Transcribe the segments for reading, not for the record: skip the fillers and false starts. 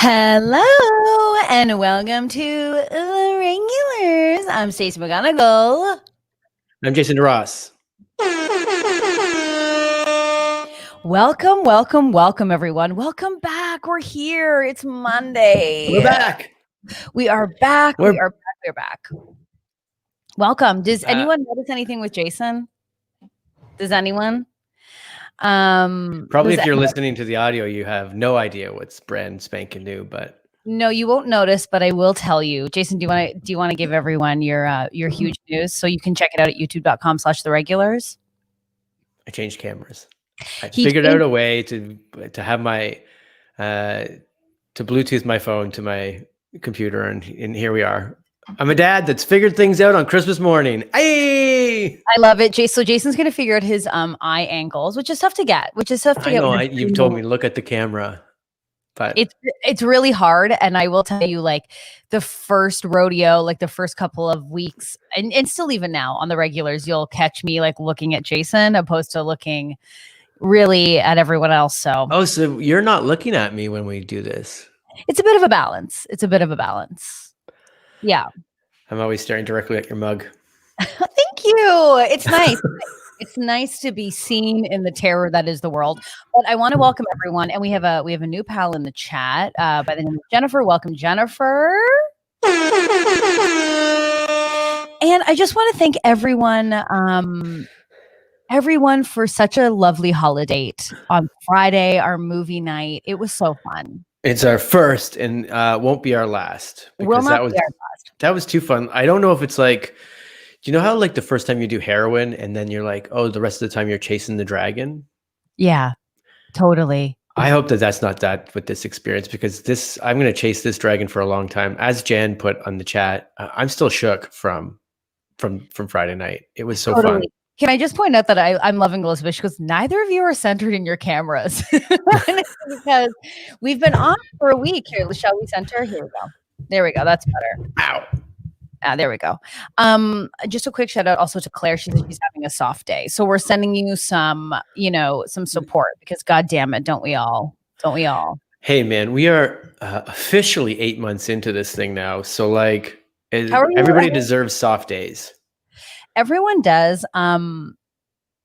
Hello and welcome to the Regulars. I'm Stacey McGonigal. I'm Jason Ross. Welcome, everyone. Welcome back. We're here. It's Monday. We're back. We are back. We're back. Welcome. Does anyone notice anything with Jason? Does anyone? Probably if you're listening to the audio, you have no idea what's brand spanking new, but no, you won't notice, but I will tell you. Jason, do you want to give everyone your huge news so you can check it out at youtube.com/theregulars? I changed cameras. I figured out a way to have my to Bluetooth my phone to my computer, and here we are. I'm a dad that's figured things out on Christmas morning. Hey! I love it. So Jason's going to figure out his eye angles, which is tough to get. I know. You've told me to look at the camera, but it's really hard. And I will tell you, like the first rodeo, like the first couple of weeks, and still even now on the Regulars, you'll catch me like looking at Jason opposed to looking really at everyone else. So you're not looking at me when we do this. It's a bit of a balance. Yeah. I'm always staring directly at your mug. Thank you. It's nice. It's nice to be seen in the terror that is the world. But I want to welcome everyone, and we have a new pal in the chat by the name of Jennifer. Welcome, Jennifer. And I just want to thank everyone for such a lovely holiday on Friday, our movie night. It was so fun. It's our first and won't be our last. Will not be our last. That was too fun. I don't know if it's like, do you know how like the first time you do heroin and then you're like, oh, the rest of the time you're chasing the dragon? Yeah, totally. I hope that that's not that with this experience, because I'm going to chase this dragon for a long time. As Jan put on the chat, I'm still shook from Friday night. It was so fun. Can I just point out that I'm loving Elizabeth because neither of you are centered in your cameras because we've been on for a week. Here, shall we center? Here we go. There we go. That's better. Ow. There we go. Just a quick shout out also to Claire. She said she's having a soft day. So we're sending you some support because God damn it, don't we all? Hey man, we are officially 8 months into this thing now. So like everybody deserves soft days. Everyone does.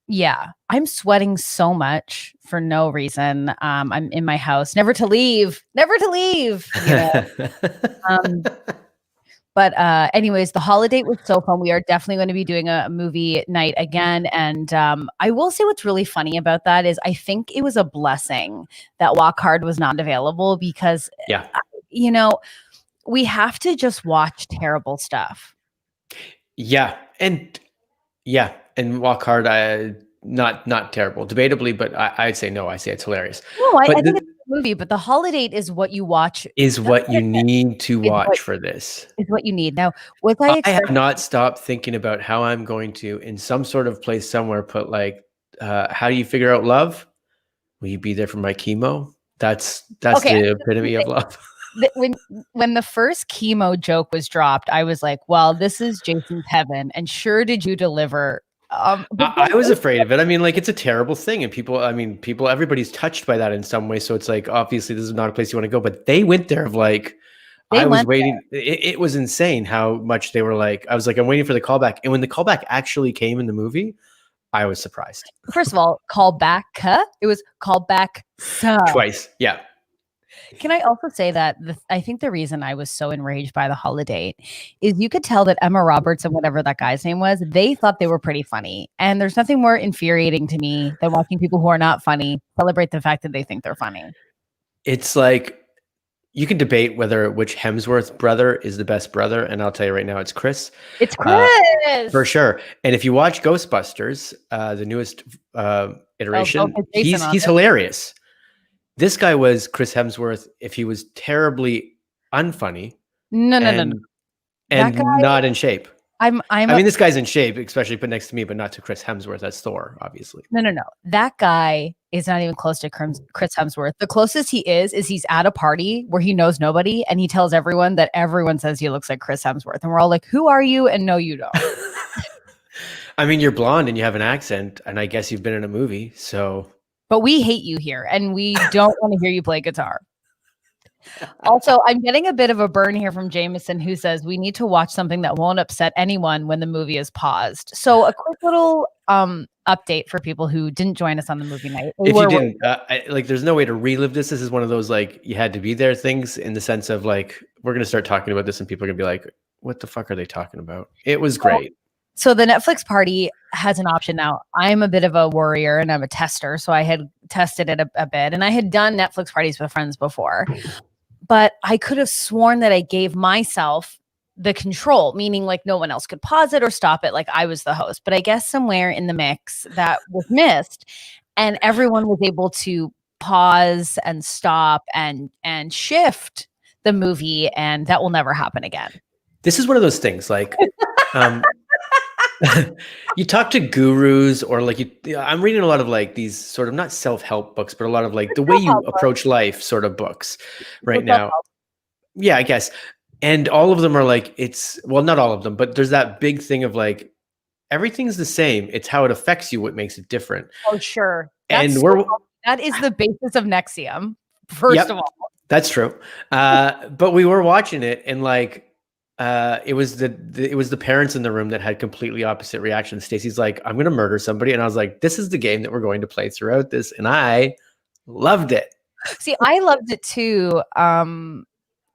Yeah, I'm sweating so much for no reason. I'm in my house, never to leave. You know? But anyways, the holiday was so fun. We are definitely going to be doing a movie night again. And I will say what's really funny about that is I think it was a blessing that Walk Hard was not available because, we have to just watch terrible stuff. And Walk Hard, not terrible, debatably, but I'd say no. I say it's hilarious. No, I think it's a movie, but the holiday is what you watch. Is what you need to watch for this. Is what you need. Now, I have not stopped thinking about how I'm going to, in some sort of place somewhere, put like, how do you figure out love? Will you be there for my chemo? That's the epitome of love. When the first chemo joke was dropped, I was like, well, this is Jason's heaven. And sure did you deliver. I was afraid of it. I mean, like, it's a terrible thing. And everybody's touched by that in some way. So it's like, obviously this is not a place you want to go, but they went there of like, I was waiting. It was insane how much they were like, I was like, I'm waiting for the callback. And when the callback actually came in the movie, I was surprised. First of all, callback. It was callback twice. Yeah. Can I also say that I think the reason I was so enraged by the holiday is you could tell that Emma Roberts and whatever that guy's name was, they thought they were pretty funny. And there's nothing more infuriating to me than watching people who are not funny celebrate the fact that they think they're funny. It's like, you can debate which Hemsworth brother is the best brother. And I'll tell you right now, it's Chris. It's Chris. For sure. And if you watch Ghostbusters, the newest iteration, he's hilarious. This guy was Chris Hemsworth if he was terribly unfunny. No. And not in shape. I mean, this guy's in shape, especially put next to me, but not to Chris Hemsworth. That's Thor, obviously. No. That guy is not even close to Chris Hemsworth. The closest he is he's at a party where he knows nobody and he tells everyone that everyone says he looks like Chris Hemsworth. And we're all like, who are you? And no, you don't. I mean, you're blonde and you have an accent, and I guess you've been in a movie, so... But we hate you here, and we don't want to hear you play guitar. Also, I'm getting a bit of a burn here from Jameson, who says we need to watch something that won't upset anyone when the movie is paused. So a quick little update for people who didn't join us on the movie night. If you didn't, there's no way to relive this. This is one of those like you had to be there things in the sense of like we're gonna start talking about this and people are gonna be like, "What the fuck are they talking about?" It was great. So the Netflix party has an option now. I'm a bit of a worrier and I'm a tester, so I had tested it a bit, and I had done Netflix parties with friends before. But I could have sworn that I gave myself the control, meaning like no one else could pause it or stop it. Like I was the host, but I guess somewhere in the mix that was missed, and everyone was able to pause and stop and shift the movie, and that will never happen again. This is one of those things like, you talk to gurus or like I'm reading a lot of like these sort of not self-help books, but a lot of like the way you approach life sort of books right now. Yeah, I guess. And all of them are like, well, not all of them, but there's that big thing of like, everything's the same. It's how it affects you what makes it different. Oh, sure. That is the basis of NXIVM, first of all. That's true. But we were watching it and like, it was the parents in the room that had completely opposite reactions. Stacy's like, I'm going to murder somebody. And I was like, this is the game that we're going to play throughout this. And I loved it. See, I loved it too,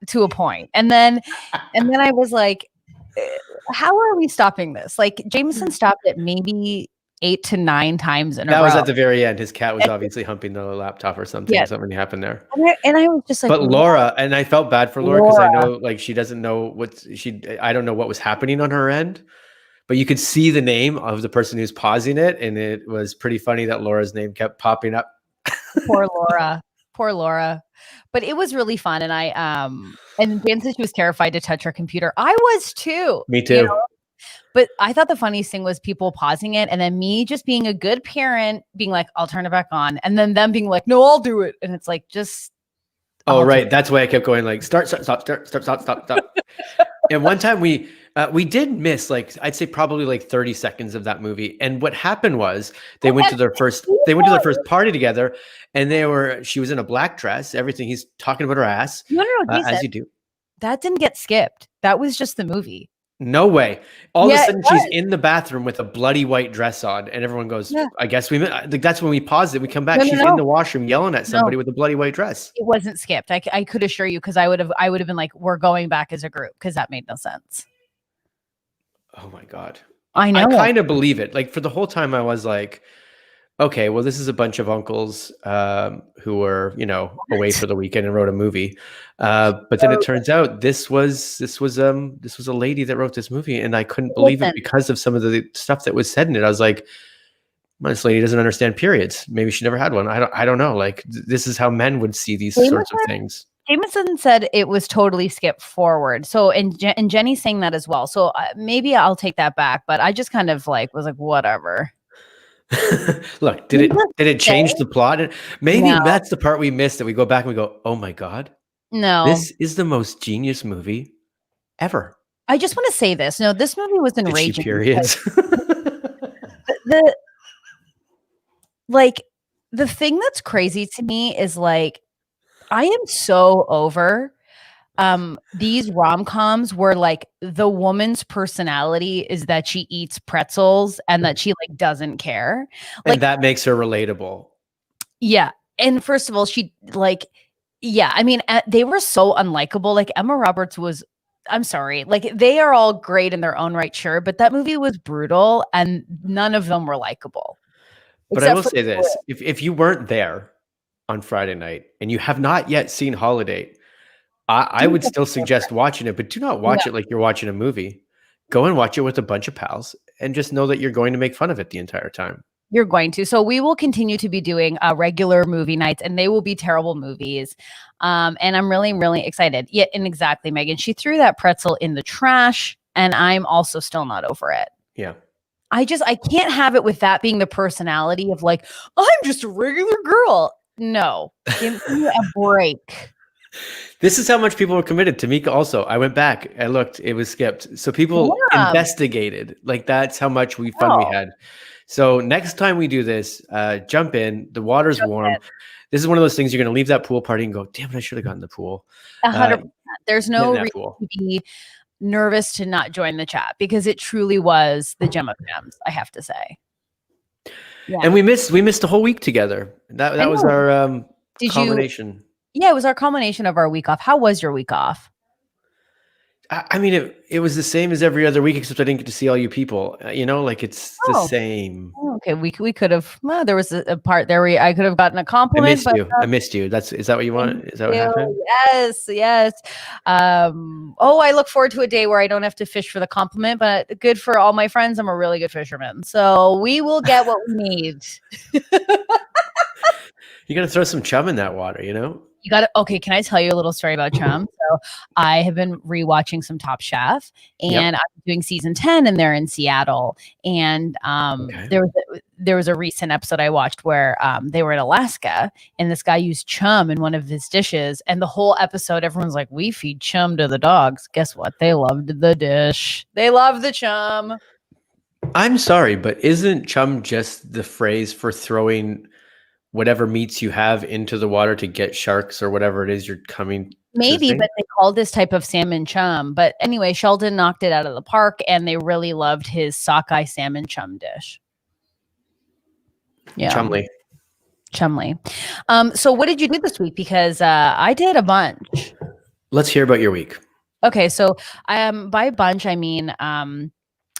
to a point. And then I was like, how are we stopping this? Like Jameson stopped it maybe 8 to 9 times in a row. That was at the very end. His cat was obviously humping the laptop or something. Yeah. Something happened there. And I was just like, but Laura, and I felt bad for Laura because I know like she doesn't know I don't know what was happening on her end, but you could see the name of the person who's pausing it. And it was pretty funny that Laura's name kept popping up. Poor Laura. But it was really fun. And and Jan said she was terrified to touch her computer. I was too. Me too. You know? But I thought the funniest thing was people pausing it and then me just being a good parent being like, I'll turn it back on. And then them being like, no, I'll do it. And it's like, just. Oh, right. That's why I kept going like, stop. And one time we did miss like, I'd say probably like 30 seconds of that movie. And what happened was they went to their first party together and she was in a black dress, everything. He's talking about her ass. No, as you do. That didn't get skipped. That was just the movie. No way. All of a sudden she's in the bathroom with a bloody white dress on and everyone goes, I guess that's when we paused it. We come back. She's in the washroom yelling at somebody with a bloody white dress. It wasn't skipped. I could assure you, because I would have been like, we're going back as a group, because that made no sense. Oh my God. I know. I kind of believe it. Like for the whole time I was like, okay, well, this is a bunch of uncles who were, away for the weekend and wrote a movie. But then it turns out this was a lady that wrote this movie, and I couldn't believe it because of some of the stuff that was said in it. I was like, this lady doesn't understand periods. Maybe she never had one. I don't know. Like this is how men would see these sorts of things. Jameson said it was totally skipped forward. So, and Jenny's saying that as well. So maybe I'll take that back. But I just kind of was like, whatever. Look, did it change the plot? Maybe that's the part we missed, that we go back and we go, oh my God. No. This is the most genius movie ever. I just want to say this. No, this movie was enraging. Periods. The thing that's crazy to me is like, I am so over these rom-coms where like the woman's personality is that she eats pretzels and that she like doesn't care. Like, and that makes her relatable. Yeah. And first of all, I mean, they were so unlikable. Like Emma Roberts was, I'm sorry, like they are all great in their own right, sure, but that movie was brutal and none of them were likable. But I will say this, if you weren't there on Friday night and you have not yet seen Holiday, I would still suggest watching it, but do not watch it like you're watching a movie. Go and watch it with a bunch of pals and just know that you're going to make fun of it the entire time. You're going to. So we will continue to be doing regular movie nights, and they will be terrible movies. And I'm really, really excited. Yeah, and exactly, Megan. She threw that pretzel in the trash, and I'm also still not over it. Yeah. I can't have it with that being the personality of like, I'm just a regular girl. No, give me a break. This is how much people were committed. Tamika also. I went back. I looked. It was skipped. So people investigated. Like that's how much fun we had. So next time we do this, jump in. The water's warm. This is one of those things you're going to leave that pool party and go, damn it, I should have gotten the pool. 100%. There's Get in no that reason pool. to be nervous to not join the chat because it truly was the gem of gems, I have to say. Yeah. And we missed a whole week together. That was our culmination. Yeah, it was our culmination of our week off. How was your week off? I mean, it was the same as every other week, except I didn't get to see all you people. Like it's the same. Okay, we could have. Well, there was a part there where I could have gotten a compliment. I missed you. Is that what you want? Is that what happened? Yes. I look forward to a day where I don't have to fish for the compliment, but good for all my friends. I'm a really good fisherman, so we will get what we need. You got to throw some chum in that water, You got it. Okay, can I tell you a little story about chum? So I have been rewatching some Top Chef, and I'm doing season 10, and they're in Seattle. And there was a recent episode I watched where they were in Alaska, and this guy used chum in one of his dishes. And the whole episode, everyone's like, "We feed chum to the dogs." Guess what? They loved the dish. They love the chum. I'm sorry, but isn't chum just the phrase for throwing whatever meats you have into the water to get sharks or whatever it is you're coming? Maybe, but they call this type of salmon chum. But anyway, Sheldon knocked it out of the park, and they really loved his sockeye salmon chum dish. Yeah, Chumley. So what did you do this week? Because I did a bunch. Let's hear about your week. Okay, so by a bunch I mean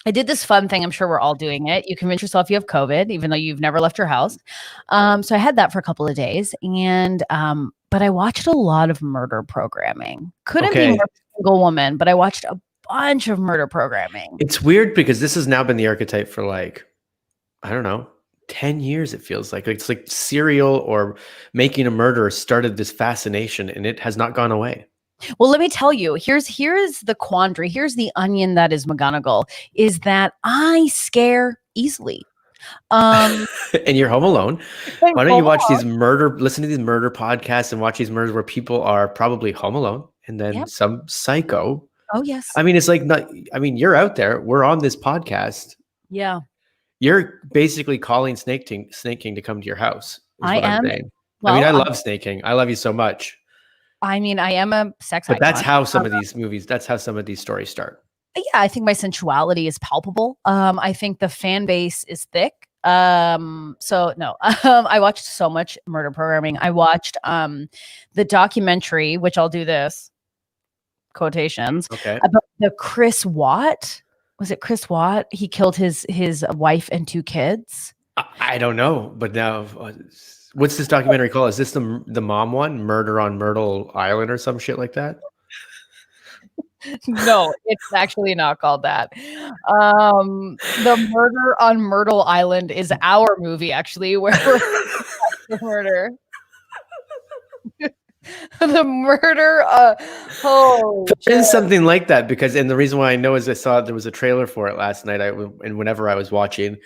I did this fun thing. I'm sure we're all doing it. You convince yourself you have COVID, even though you've never left your house. So I had that for a couple of days, and but I watched a lot of murder programming. Couldn't be more single woman, but I watched a bunch of murder programming. It's weird because this has now been the archetype for like, I don't know, 10 years. It feels like it's like Serial or Making a Murderer started this fascination, and it has not gone away. Well, let me tell you, here's the quandary. Here's the onion that is McGonagall, is that I scare easily. And you're home alone. Why don't you watch listen to these murder podcasts and watch these murders where people are probably home alone and then some psycho. Oh, yes. I mean, it's like you're out there. We're on this podcast. Yeah. You're basically calling Snake King to come to your house. I am. Well, I love Snake King. I love you so much. I mean, I am a sex icon. But that's how some of these movies, that's how some of these stories start. Yeah, I think my sensuality is palpable. I think the fan base is thick. So no, I watched so much murder programming. I watched the documentary, which I'll do this quotations about the Chris Watt. Was it Chris Watt? He killed his wife and 2 kids. I don't know, but now. What's this documentary called? Is this the mom one? Murder on Myrtle Island or some shit like that? No, it's actually not called that. The Murder on Myrtle Island is our movie, actually, where we're the murder. The murder. It is something like that and the reason why I know is I saw there was a trailer for it last night. And whenever I was watching,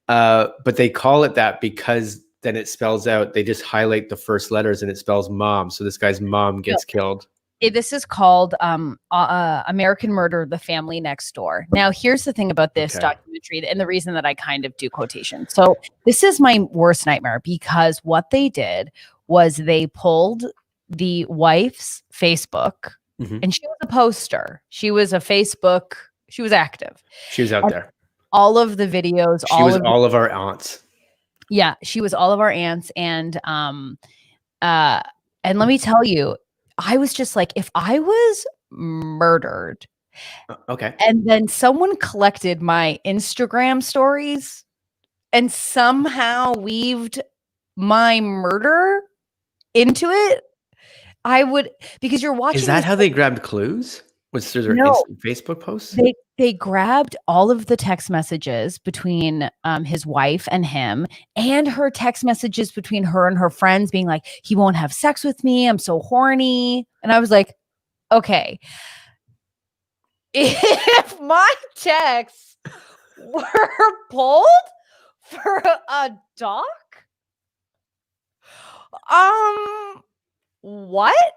but they call it that because then it spells out, they just highlight the first letters and it spells mom. So this guy's mom gets killed. This is called American Murder, The Family Next Door. Now, here's the thing about this documentary and the reason that I kind of do quotation. So this is my worst nightmare because what they did was they pulled the wife's Facebook and she was a poster. She was a Facebook. She was active. She was out there. All of the videos. She was all of our aunts. Yeah, she was all of our aunts, and let me tell you, I was just like, if I was murdered, and then someone collected my Instagram stories and somehow weaved my murder into it, I would, because you're watching. Is that how they grabbed clues? Was through their Facebook posts? They grabbed all of the text messages between his wife and him, and her text messages between her and her friends being like, he won't have sex with me. I'm so horny. And I was like, okay, if my texts were pulled for a doc, what?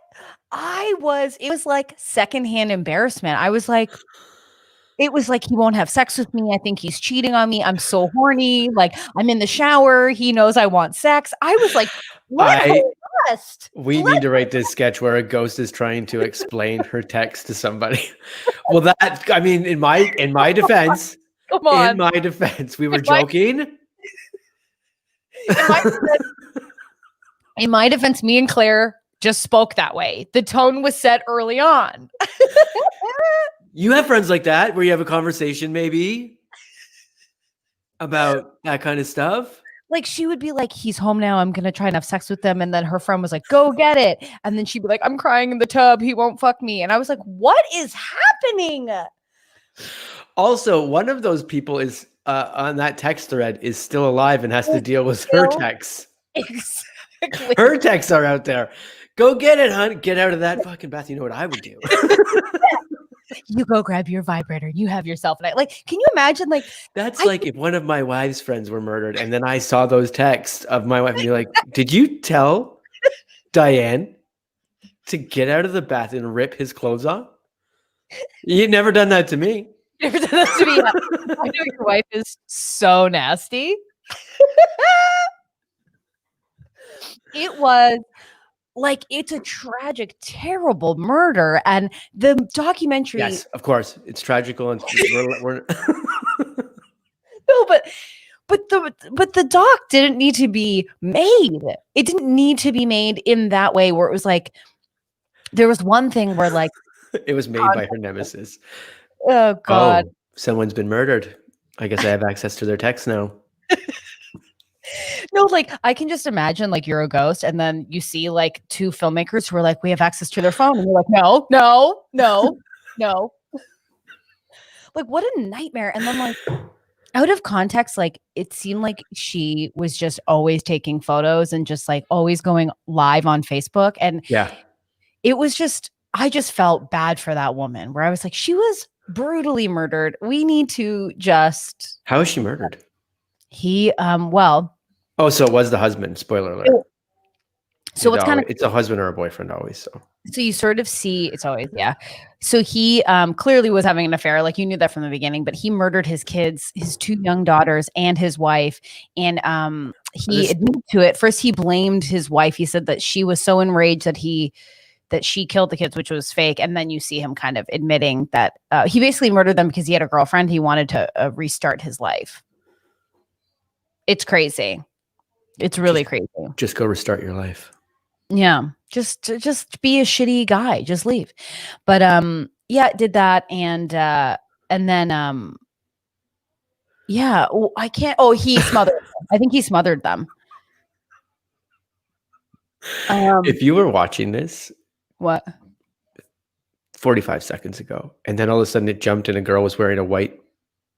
It was like secondhand embarrassment. I was like, It was like, he won't have sex with me. I think he's cheating on me. I'm so horny. Like, I'm in the shower. He knows I want sex. I was like, let her rest. We need to write this sketch where a ghost is trying to explain her text to somebody. Well, that, I mean, in my defense, come on. In my defense, we were joking. In my defense, me and Claire just spoke that way. The tone was set early on. You have friends like that where you have a conversation maybe about that kind of stuff? Like, she would be like, he's home now. I'm going to try and have sex with them. And then her friend was like, go get it. And then she'd be like, I'm crying in the tub. He won't fuck me. And I was like, what is happening? Also, one of those people is on that text thread is still alive and has to deal with her texts. Exactly. Her texts are out there. Go get it, hon. Get out of that fucking bath. You know what I would do? You go grab your vibrator. You have yourself. And like, can you imagine? Like, that's like if one of my wife's friends were murdered, and then I saw those texts of my wife, and be like, "Did you tell Diane to get out of the bath and rip his clothes off?" You've never done that to me. Never done that to me. I know your wife is so nasty. It was. Like, it's a tragic, terrible murder. And the documentary. Yes, of course. It's tragical. And we're no, but the doc didn't need to be made. It didn't need to be made in that way where it was like, there was one thing where like. It was made by her nemesis. Oh, God. Oh, someone's been murdered. I guess I have access to their texts now. No, like, I can just imagine, like, you're a ghost, and then you see, like, two filmmakers who are like, we have access to their phone. And you're like, no. Like, what a nightmare. And then, like, out of context, like, it seemed like she was just always taking photos and just, like, always going live on Facebook. And yeah, it was just, I just felt bad for that woman, where I was like, she was brutally murdered. We need to just. How is she murdered? He, well. Oh, so it was the husband. Spoiler alert. So it's kind of, it's a husband or a boyfriend always. So you sort of see it's always, yeah. So he clearly was having an affair. Like, you knew that from the beginning, but he murdered his kids, his two young daughters and his wife. And he admitted to it. First, he blamed his wife. He said that she was so enraged that she killed the kids, which was fake. And then you see him kind of admitting that he basically murdered them because he had a girlfriend. He wanted to restart his life. It's crazy. It's really crazy. Just go restart your life. Yeah. Just be a shitty guy. Just leave. But yeah, did that. And then yeah, I can't. Oh, he smothered them. I think he smothered them. If you were watching this, what? 45 seconds ago, and then all of a sudden it jumped and a girl was wearing a white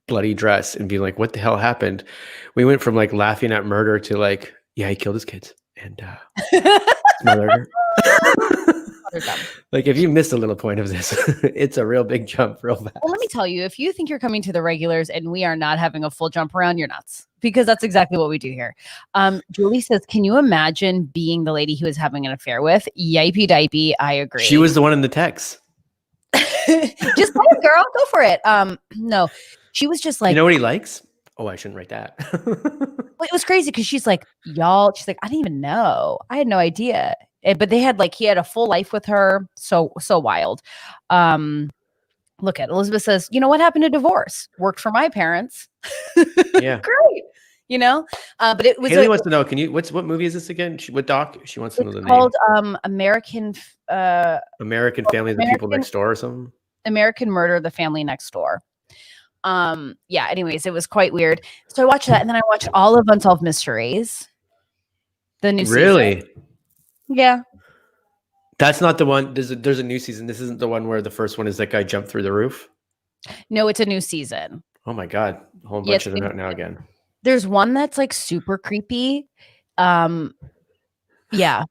bloody dress and being like, what the hell happened? We went from like laughing at murder to like, yeah, he killed his kids and smothered her. Like, if you missed a little point of this, it's a real big jump real fast. Well, let me tell you, if you think you're coming to the regulars and we are not having a full jump around, you're nuts, because that's exactly what we do here. Julie says, can you imagine being the lady he was having an affair with? Yipey dipey. I agree. She was the one in the text. Just go, girl, go for it. No, she was just like, you know what he likes? Oh, I shouldn't write that. Well, it was crazy because she's like, y'all, she's like, I didn't even know. I had no idea. But they had like, he had a full life with her. So wild. Look at Elizabeth says, you know what happened to divorce? Worked for my parents. Yeah. Great. You know, but it was. Haley wants to know, what movie is this again? What doc? She wants to know the name. Called American Family, the People Next Door or something. American Murder, the Family Next Door. Yeah, anyways, it was quite weird. So I watched that, and then I watched all of Unsolved Mysteries. The new season. Yeah. That's not the one. There's a new season. This isn't the one where the first one is that guy jumped through the roof. No, it's a new season. Oh my God. A whole bunch of them out now again. There's one that's like super creepy. Yeah.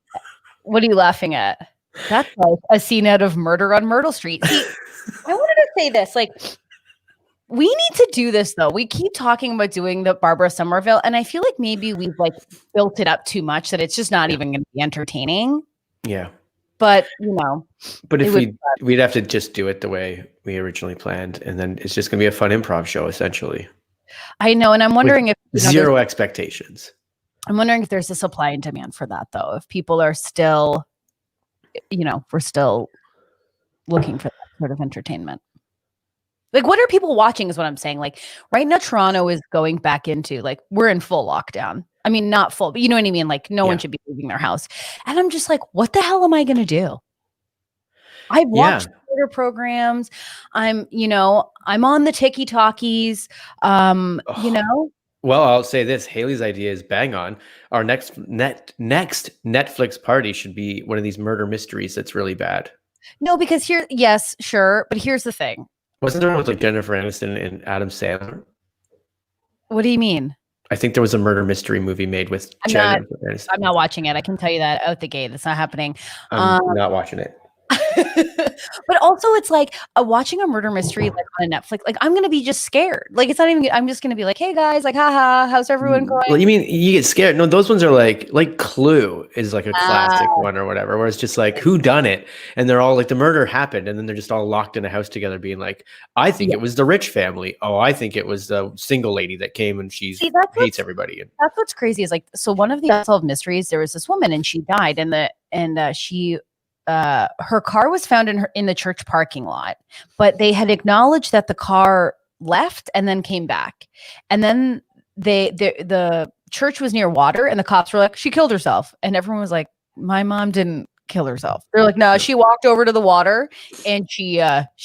What are you laughing at? That's like a scene out of Murder on Myrtle Street. See, I wanted to say this, like, we need to do this though. We keep talking about doing the Barbara Somerville, and I feel like maybe we've like built it up too much that it's just not even going to be entertaining. Yeah. But you know, But if we'd have to just do it the way we originally planned, and then it's just going to be a fun improv show, essentially. I know, and I'm wondering if zero expectations. I'm wondering if there's a supply and demand for that, though. If people are still, we're still looking for that sort of entertainment. Like, what are people watching is what I'm saying. Like, right now, Toronto is going back into, like, we're in full lockdown. I mean, not full, but you know what I mean? Like, no one should be leaving their house. And I'm just like, what the hell am I going to do? I've watched Twitter programs. I'm on the Tiki-Talkies, Well, I'll say this. Haley's idea is bang on. Our next Netflix party should be one of these murder mysteries that's really bad. No, because yes, sure. But here's the thing. Wasn't there one with like Jennifer Aniston and Adam Sandler? What do you mean? I think there was a murder mystery movie made with Jennifer Aniston. I'm not watching it. I can tell you that out the gate. It's not happening. I'm not watching it. But also it's like watching a murder mystery like on Netflix, like I'm gonna be just scared. Like it's not even, I'm just gonna be like, hey guys, like haha, how's everyone going? Well, you mean you get scared? No, those ones are like Clue is like a classic one or whatever, where it's just like who done it, and they're all like the murder happened, and then they're just all locked in a house together being like, I think it was the rich family. Oh, I think it was the single lady that came and she hates everybody. That's what's crazy is like, so one of the unsolved mysteries, there was this woman and she died, and she her car was found in the church parking lot, but they had acknowledged that the car left and then came back. And then the church was near water and the cops were like, she killed herself. And everyone was like, my mom didn't kill herself. They're like, no, she walked over to the water and she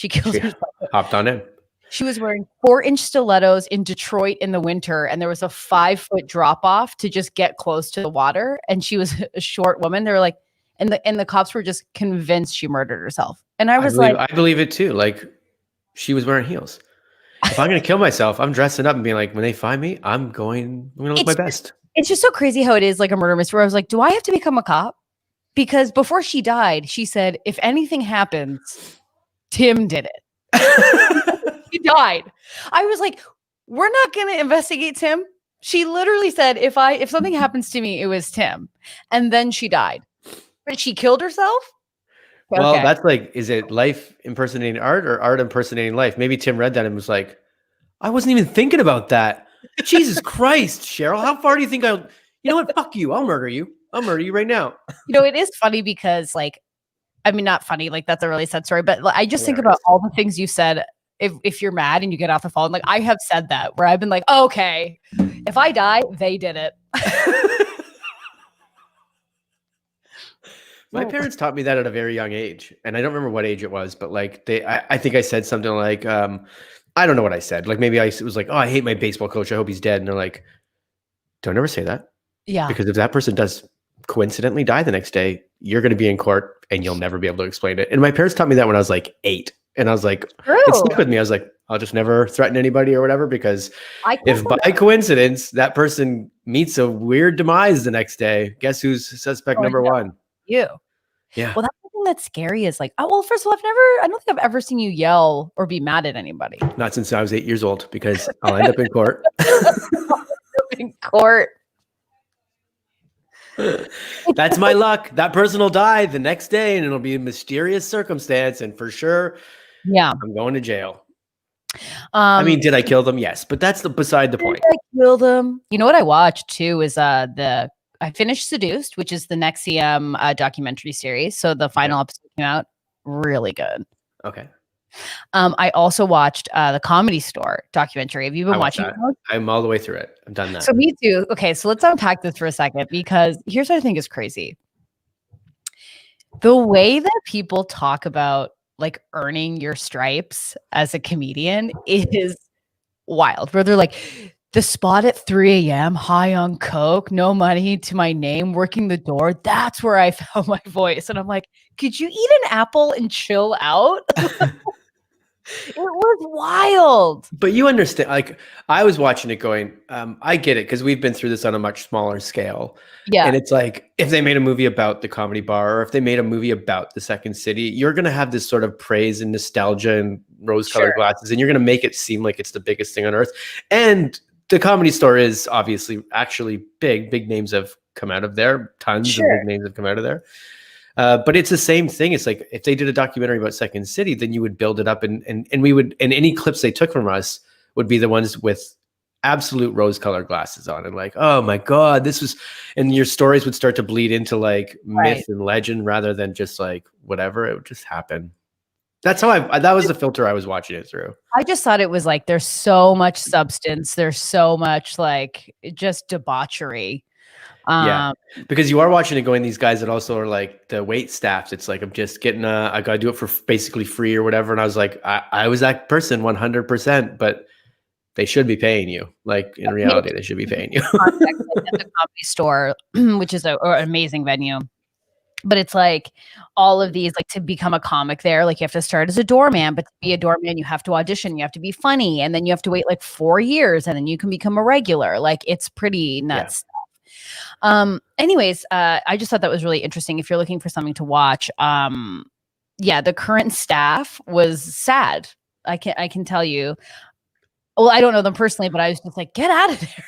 killed herself. Hopped on it. She was wearing 4-inch stilettos in Detroit in the winter, and there was a 5-foot drop off to just get close to the water. And she was a short woman. They were like, and the cops were just convinced she murdered herself. And I believe it too. Like she was wearing heels. If I'm going to kill myself, I'm dressing up and being like, when they find me, I'm going to look my best. It's just so crazy how it is like a murder mystery. I was like, do I have to become a cop? Because before she died, she said, if anything happens, Tim did it. He died. I was like, we're not going to investigate Tim. She literally said, if something happens to me, it was Tim. And then she died. But she killed herself? Well, that's like, is it life impersonating art or art impersonating life? Maybe Tim read that and was like, I wasn't even thinking about that. Jesus Christ, Cheryl, how far do you think you know what? Fuck you. I'll murder you. I'll murder you right now. It is funny because like, I mean, not funny, like that's a really sad story, but I just think about all the things you said. If you're mad and you get off the phone, like I have said that where I've been like, oh, okay, if I die, they did it. My parents taught me that at a very young age, and I don't remember what age it was, but like I think I said something like, I don't know what I said. Like maybe I was like, oh, I hate my baseball coach. I hope he's dead. And they're like, don't ever say that. Yeah. Because if that person does coincidentally die the next day, you're going to be in court and you'll never be able to explain it. And my parents taught me that when I was like 8. And I was like, it stuck with me. I was like, I'll just never threaten anybody or whatever, because if by coincidence that person meets a weird demise the next day, guess who's suspect number one? You. Yeah. Well, that's the thing that's scary is like, oh, well, first of all, I don't think I've ever seen you yell or be mad at anybody. Not since I was 8 years old, because I'll end up in court. In court. That's my luck. That person will die the next day and it'll be a mysterious circumstance. And for sure, I'm going to jail. I mean, did I kill them? Yes, but that's beside the point. I killed them. You know what I watched too is I finished Seduced, which is the NXIVM documentary series. So the final episode came out really good. Okay. I also watched the Comedy Store documentary. Have you been watching it? I'm all the way through it. I've done that. So me too. Okay, so let's unpack this for a second, because here's what I think is crazy. The way that people talk about like earning your stripes as a comedian is wild, where they're like, the spot at 3 a.m., high on coke, no money to my name, working the door. That's where I found my voice. And I'm like, could you eat an apple and chill out? It was wild. But you understand, like I was watching it going, I get it, because we've been through this on a much smaller scale. Yeah. And it's like, if they made a movie about the Comedy Bar, or if they made a movie about the Second City, you're going to have this sort of praise and nostalgia and rose-colored glasses, and you're going to make it seem like it's the biggest thing on earth. And the Comedy Store is obviously actually big. Big names have come out of there. Tons of big names have come out of there. But it's the same thing. It's like if they did a documentary about Second City, then you would build it up, and we would, and any clips they took from us would be the ones with absolute rose-colored glasses on, and like, oh my god, this was, and your stories would start to bleed into like myth and legend rather than just like whatever. It would just happen. That's how that was the filter I was watching it through. I just thought it was like there's so much substance, there's so much like just debauchery. Yeah, because you are watching it going, these guys that also are like the wait staffs. It's like, I'm just getting I got to do it for basically free or whatever. And I was like, I was that person 100%, but they should be paying you. Like in reality, they should be paying you. At the Comedy Store, which is an amazing venue. But it's like all of these, like to become a comic there, like you have to start as a doorman, but to be a doorman, you have to audition, you have to be funny, and then you have to wait like 4 years, and then you can become a regular. Like it's pretty nuts. Yeah. Anyways, I just thought that was really interesting. If you're looking for something to watch, yeah, the current staff was sad. I can tell you. Well, I don't know them personally, but I was just like, get out of there.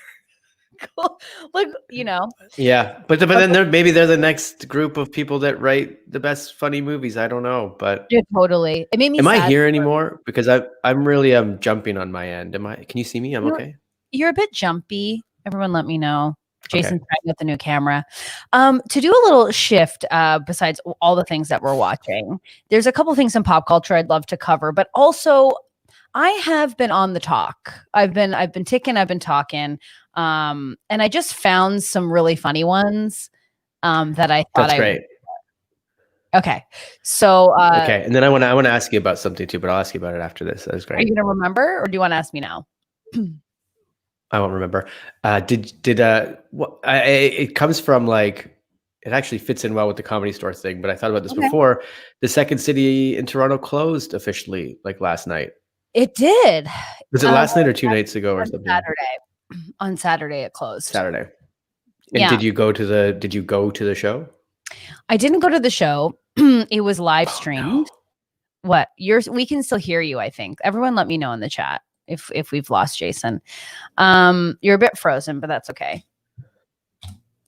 Cool. Like, you know. Yeah, but then maybe they're the next group of people that write the best funny movies. I don't know, but yeah, totally. It made me. Am I here anymore? Because I'm really jumping on my end. Am I? Can you see me? I'm okay. You're a bit jumpy. Everyone, let me know. Jason's trying with the new camera. To do a little shift, besides all the things that we're watching, there's a couple things in pop culture I'd love to cover, but also I have been on the talk. I've been ticking, I've been talking. And I just found some really funny ones that I thought That's great. Okay. So okay. And then I want to ask you about something too, but I'll ask you about it after this. That was great. Are you gonna remember, or do you want to ask me now? I won't remember. It comes from like, it actually fits in well with the Comedy Store thing, but I thought about this before. The Second City in Toronto closed officially like last night. It did. Was it last night or 2 nights ago or something? Saturday. On Saturday it closed. Saturday. And did you go to the show? I didn't go to the show. It was live streamed. Oh, no. What? We can still hear you, I think. Everyone let me know in the chat if we've lost Jason. You're a bit frozen, but that's okay.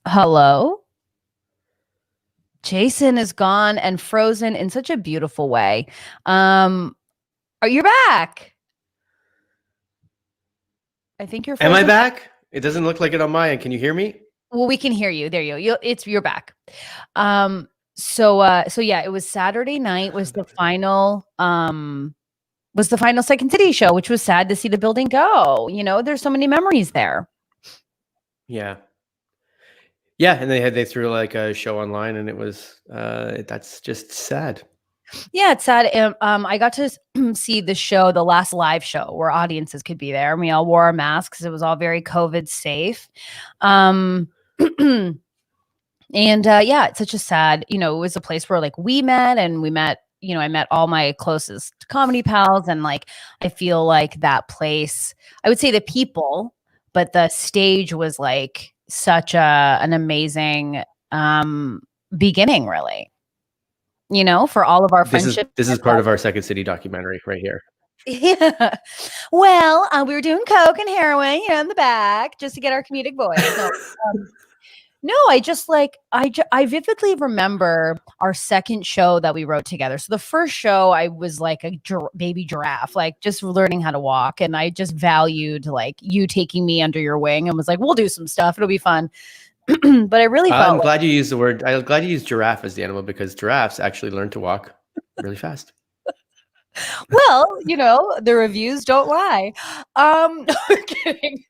Hello? Jason is gone and frozen in such a beautiful way. Are you back? I think you're frozen. Am I back? It doesn't look like it on my end. Can you hear me? Well, we can hear you. There you go. You're back. So yeah, it was Saturday night was the final Second City show, which was sad to see the building go. You know, there's so many memories there. Yeah. Yeah, and they threw like a show online, and it was that's just sad. Yeah, it's sad. I got to see the show, the last live show where audiences could be there. We all wore our masks. It was all very COVID safe. And yeah, it's such a sad, you know, it was a place where like we met, you know, I met all my closest comedy pals, and like I feel like that place, I would say the people, but the stage was like such an amazing beginning, really. You know, for all of our friendship. This is part of our Second City documentary right here. Yeah. Well, we were doing coke and heroin, you know, in the back just to get our comedic voice. No, I just like, I vividly remember our second show that we wrote together. So the first show, I was like a baby giraffe, like just learning how to walk. And I just valued like you taking me under your wing and was like, we'll do some stuff. It'll be fun. But I really felt I'm glad you used the word. I'm glad you used giraffe as the animal, because giraffes actually learn to walk really fast. Well, you know, the reviews don't lie. No, I'm kidding.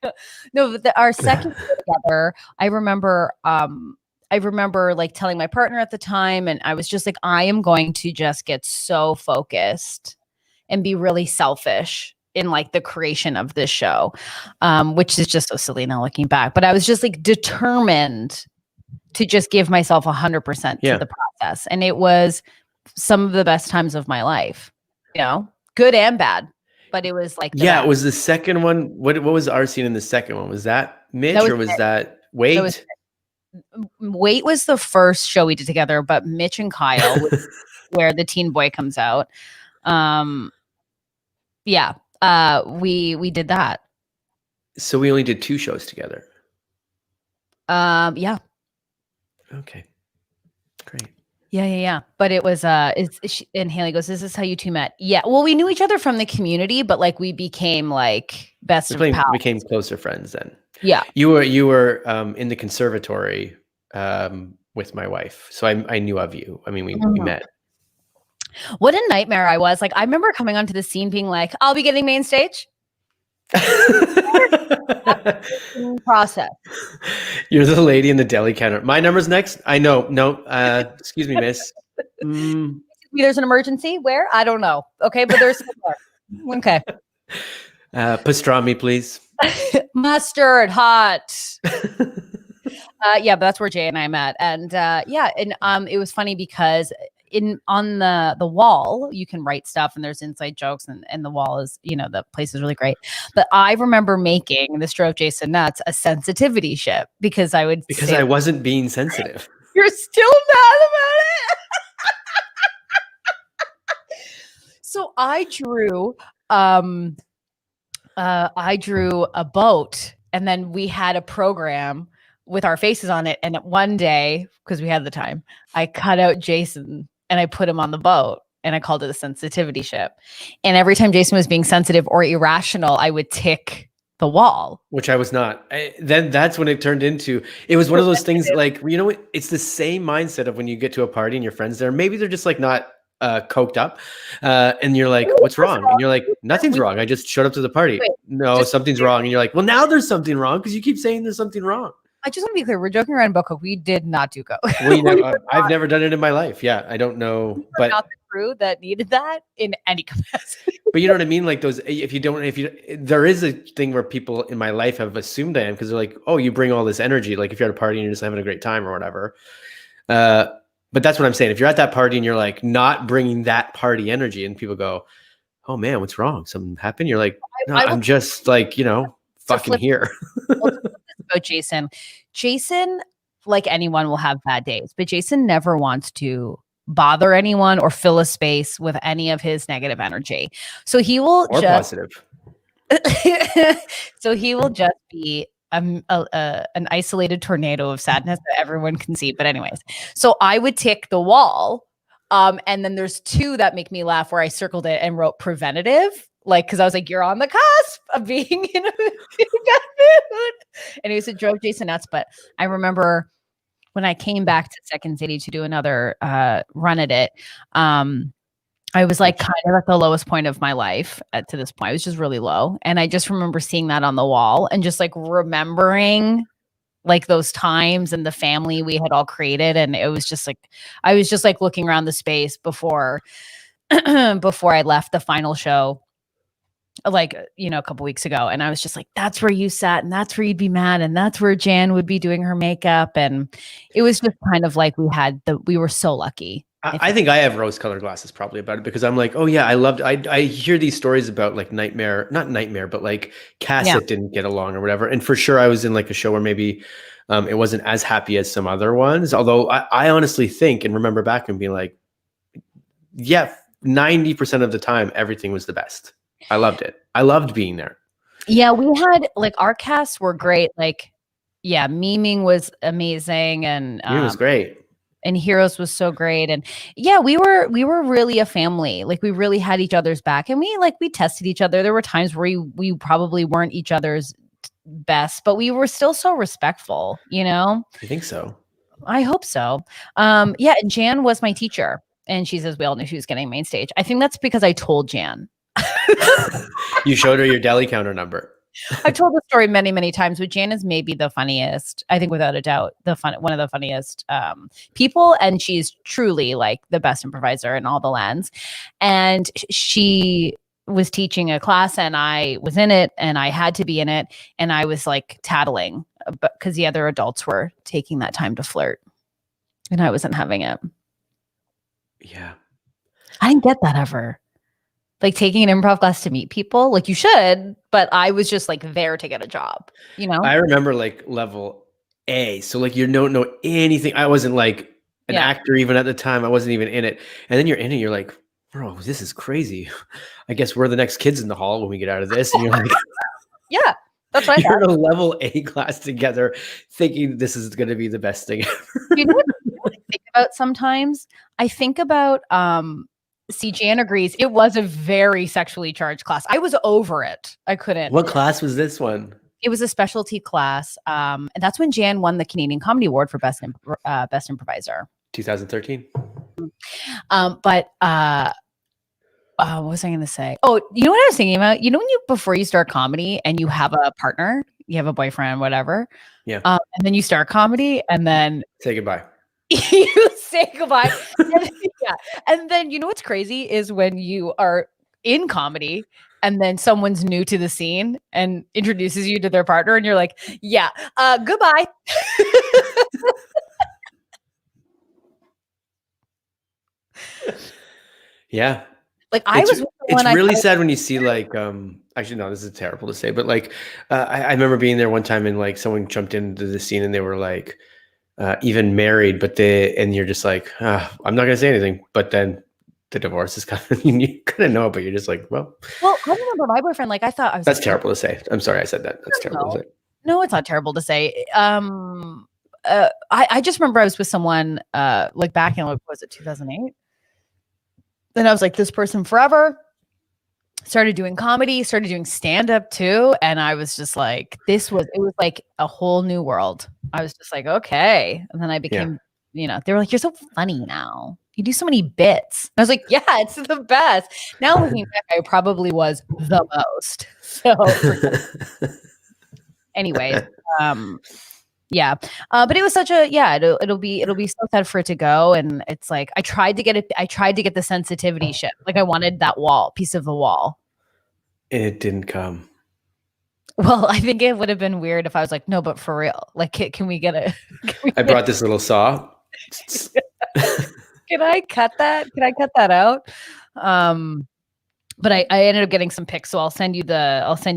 No, but our second together, I remember like telling my partner at the time, and I was just like, I am going to just get so focused and be really selfish in like the creation of this show, which is just so silly now looking back. But I was just like determined to just give myself 100% to the process. And it was some of the best times of my life, you know, good and bad. But it was like, it was the second one. What was our scene in the second one? Was that Mitch or was that Wait? Wait was the first show we did together, but Mitch and Kyle was where the teen boy comes out. Yeah. We did that. So we only did 2 shows together. Yeah. Okay. Great. Yeah. But it was, and Haley goes, "Is this how you two met?" Yeah. Well, we knew each other from the community, but like we became like best of pals. Became closer friends then. Yeah. You were in the conservatory with my wife, so I knew of you. I mean, we met. What a nightmare I was. Like, I remember coming onto the scene being like, "I'll be getting main stage." Process. You're the lady in the deli counter. My number's next. I know. No. Excuse me, miss. There's an emergency. Where? I don't know. Okay, but there's okay. Pastrami, please. Mustard, hot. Yeah, but that's where Jay and I met, and it was funny because on the wall you can write stuff, and there's inside jokes, and the wall is, the place is really great. But I remember making, this drove Jason nuts, a sensitivity ship because I wasn't being sensitive. You're still mad about it. So I drew a boat, and then we had a program with our faces on it. And one day, because we had the time, I cut out Jason and I put him on the boat, and I called it a sensitivity ship. And every time Jason was being sensitive or irrational, I would tick the wall. Which I was not. Then that's when it turned into, it was one of those things like, it's the same mindset of when you get to a party and your friends there, maybe they're just like not coked up, and you're like, "What's wrong?" And you're like, "Nothing's wrong. I just showed up to the party." No, something's wrong. And you're like, "Well, now there's something wrong because you keep saying there's something wrong." I just want to be clear. We're joking around about coke. We did not do coke. I've never done it in my life. Yeah, I don't know, but not the crew that needed that in any capacity. But you know what I mean? Like those, there is a thing where people in my life have assumed I am, because they're like, "Oh, you bring all this energy." Like if you're at a party and you're just having a great time or whatever. But that's what I'm saying. If you're at that party and you're like not bringing that party energy, and people go, "Oh man, what's wrong? Something happened?" You're like, "No, I'm just like, fucking here." About Jason, like anyone, will have bad days, but Jason never wants to bother anyone or fill a space with any of his negative energy. So he will positive. So he will just be an isolated tornado of sadness that everyone can see. But anyways, so I would tick the wall. And then there's two that make me laugh where I circled it and wrote preventative. Like, because I was like, you're on the cusp of being in a bad mood. And it drove Jason nuts. But I remember when I came back to Second City to do another run at it, I was like kind of at the lowest point of my life to this point. I was just really low. And I just remember seeing that on the wall and just like remembering like those times and the family we had all created. And it was just like, I was just like looking around the space before I left the final show, like, a couple weeks ago. And I was just like, that's where you sat, and that's where you'd be mad. And that's where Jan would be doing her makeup. And it was just kind of like we were so lucky. I think I have rose colored glasses probably about it, because I'm like, oh yeah, I hear these stories about like not nightmare, but like Cassette didn't get along or whatever. And for sure I was in like a show where maybe it wasn't as happy as some other ones. Although I honestly think and remember back and being like, yeah, 90% of the time, everything was the best. I loved it. I loved being there. Yeah, we had like our casts were great. Like, yeah, Memeing was amazing, and it was great. And Heroes was so great. And yeah, we were really a family. Like we really had each other's back, and we tested each other. There were times where we probably weren't each other's best, but we were still so respectful, I think so. I hope so. Yeah, and Jan was my teacher, and she says we all knew she was getting main stage. I think that's because I told Jan. You showed her your deli counter number. I've told the story many, many times, but Jan is maybe the funniest, I think without a doubt, one of the funniest people. And she's truly like the best improviser in all the lands. And she was teaching a class, and I was in it, and I had to be in it. And I was like tattling because the other adults were taking that time to flirt, and I wasn't having it. Yeah. I didn't get that ever. Like taking an improv class to meet people, like you should, but I was just like there to get a job, I remember like level A. So like you don't know anything. I wasn't like an actor even at the time. I wasn't even in it. And then you're in it. You're like, bro, this is crazy. I guess we're the next kids in the hall when we get out of this. And you're like, yeah, that's right. You're in a level A class together thinking this is going to be the best thing ever. You know what I think about sometimes. I think about see, Jan agrees. It was a very sexually charged class. I was over it. I couldn't. What class was this one? It was a specialty class. And that's when Jan won the Canadian Comedy Award for best improviser. 2013. But what was I going to say? Oh, you know what I was thinking about? You know, when before you start comedy and you have a partner, you have a boyfriend, whatever. Yeah. And then you start comedy and then say goodbye. You say goodbye. And then you know what's crazy is when you are in comedy and then someone's new to the scene and introduces you to their partner and you're like, yeah, goodbye. Yeah. Like it's really sad when you see like actually no, this is terrible to say, but like I remember being there one time and like someone jumped into the scene and they were like even married, but and you're just like, I'm not gonna say anything. But then the divorce is coming. You kind of know, but you're just like, well, I remember my boyfriend. Like I thought I was. That's terrible to say. I'm sorry I said that. That's terrible to say. No, it's not terrible to say. I just remember I was with someone like back in what was it 2008. Then I was like, this person forever. Started doing comedy, started doing stand-up too. And I was just like, it was like a whole new world. I was just like, okay. And then I became, you know, they were like, you're so funny now. You do so many bits. I was like, yeah, it's the best. Now looking back, I probably was the most. So anyways, yeah. But it was such a, it'll be so sad for it to go. And it's like, I tried to get the sensitivity shit. Like I wanted that piece of the wall. And it didn't come. Well, I think it would have been weird if I was like, no, but for real, like, can we get a, I brought this little saw. Can I cut that? Can I cut that out? But I ended up getting some pics. So I'll send you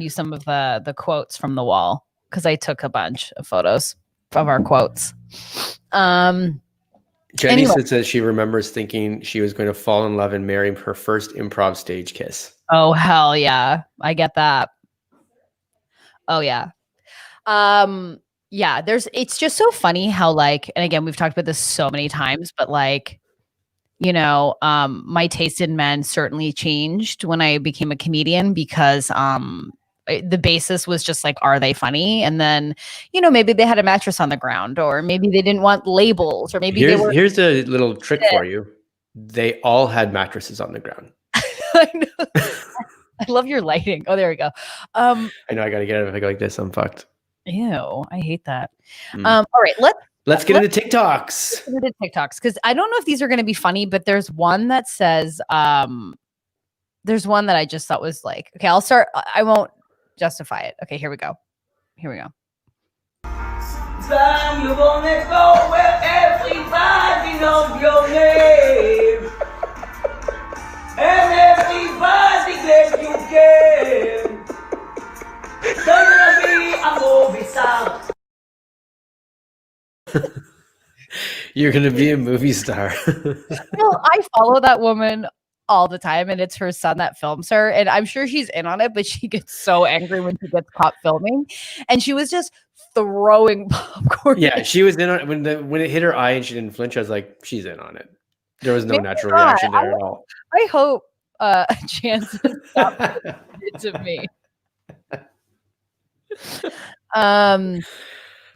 some of the quotes from the wall. Cause I took a bunch of photos of our quotes. Jenny says that she remembers thinking she was going to fall in love and marry her first improv stage kiss. Oh, hell yeah. I get that. Oh yeah. Yeah, it's just so funny how like, and again, we've talked about this so many times, but like, you know, my taste in men certainly changed when I became a comedian because, the basis was just like, are they funny? And then, you know, maybe they had a mattress on the ground, or maybe they didn't want labels, or maybe here's a little trick for you. They all had mattresses on the ground. I know. I love your lighting. Oh, there we go. I know I gotta get it. If I go like this, I'm fucked. Ew, I hate that. All right, let's get into TikToks. Because I don't know if these are going to be funny, but there's one that says, there's one that I just thought was like, okay, I'll start. I won't justify it. Okay, here we go. Time you wanna go where everybody knows your name, and everybody glad you came. Gonna be a movie star. You're gonna be a movie star. Well, I follow that woman all the time, and it's her son that films her, and I'm sure she's in on it, but she gets so angry when she gets caught filming, and she was just throwing popcorn. Yeah, she was in on it when it hit her eye and she didn't flinch. I was like, she's in on it. There was no natural reaction there at all. I hope Jansen stopped it to me. Okay,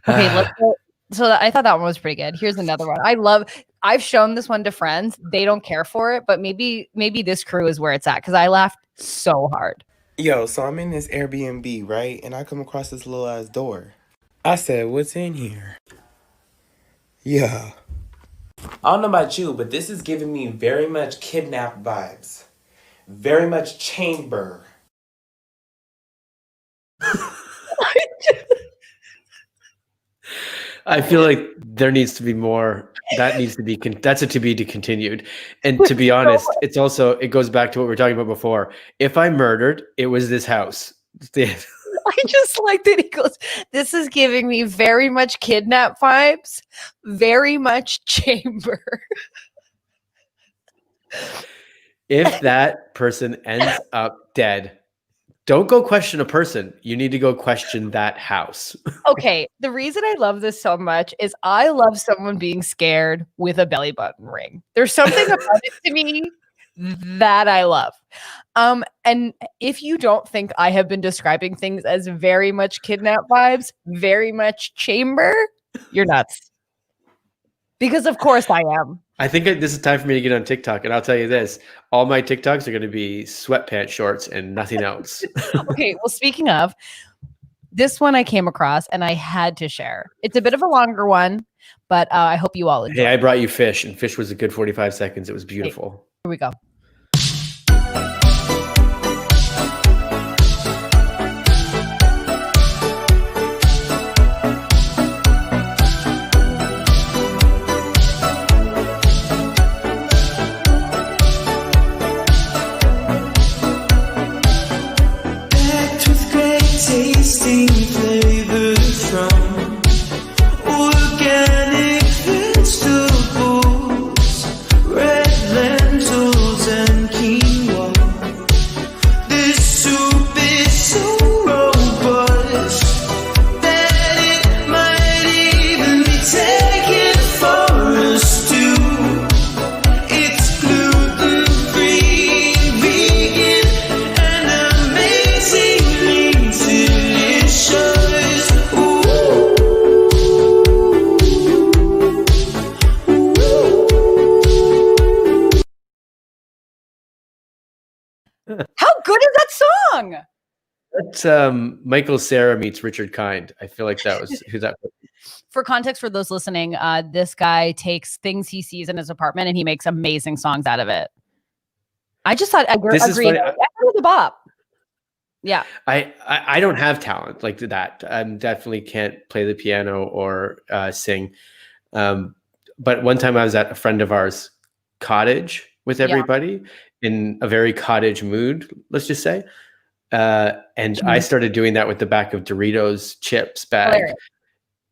let's go. So I thought that one was pretty good. Here's another one. I've shown this one to friends. They don't care for it, but maybe this crew is where it's at because I laughed so hard. Yo, so I'm in this Airbnb, right? And I come across this little ass door. I said, what's in here? Yeah. I don't know about you, but this is giving me very much kidnap vibes. Very much chamber. I feel like there needs to be more. That needs to be. That's a to be continued. And to be honest, it goes back to what we were talking about before. If I murdered, it was this house. I just like that he goes, this is giving me very much kidnap vibes, very much chamber. If that person ends up dead, Don't go question a person. You need to go question that house. Okay, the reason I love this so much is I love someone being scared with a belly button ring. There's something about it to me that I love. And if you don't think I have been describing things as very much kidnap vibes, very much chamber, you're nuts. Because of course I am. I think this is time for me to get on TikTok, and I'll tell you this: all my TikToks are going to be sweatpants shorts and nothing else. Okay, well, speaking of, this one I came across and I had to share. It's a bit of a longer one, but I hope you all enjoy. Hey, I brought you fish, and fish was a good 45 seconds. It was beautiful. Here we go. Tasting flavors from organic vegetables, red lentils and quinoa. This soup is so robust that it might even be taken for a stew. It's gluten-free, vegan, and amazingly delicious. How good is that song? That's Michael Cera meets Richard Kind. I feel like that was who's that? For context for those listening, this guy takes things he sees in his apartment and he makes amazing songs out of it. I just thought I agreed. I the bop. Yeah. I don't have talent like that. I definitely can't play the piano or sing. But one time I was at a friend of ours' cottage with everybody in a very cottage mood, let's just say. And I started doing that with the back of Doritos chips bag. Hilarious.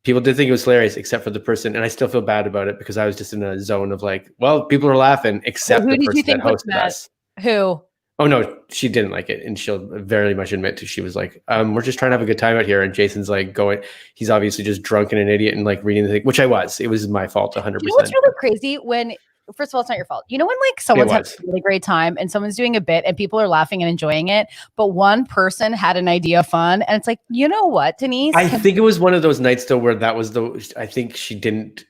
People did think it was hilarious, except for the person, and I still feel bad about it because I was just in a zone of like, well, people are laughing, except the person that hosted us. Who? Oh no, she didn't like it, and she'll very much admit to. She was like, "We're just trying to have a good time out here," and Jason's like going. He's obviously just drunk and an idiot and like reading the thing, which I was. It was my fault, 100%. You know what's really crazy when? First of all, it's not your fault. You know when like someone's having a really great time and someone's doing a bit and people are laughing and enjoying it, but one person had an idea of fun, and it's like, you know what, Denise? I think it was one of those nights though where that was I think she didn't.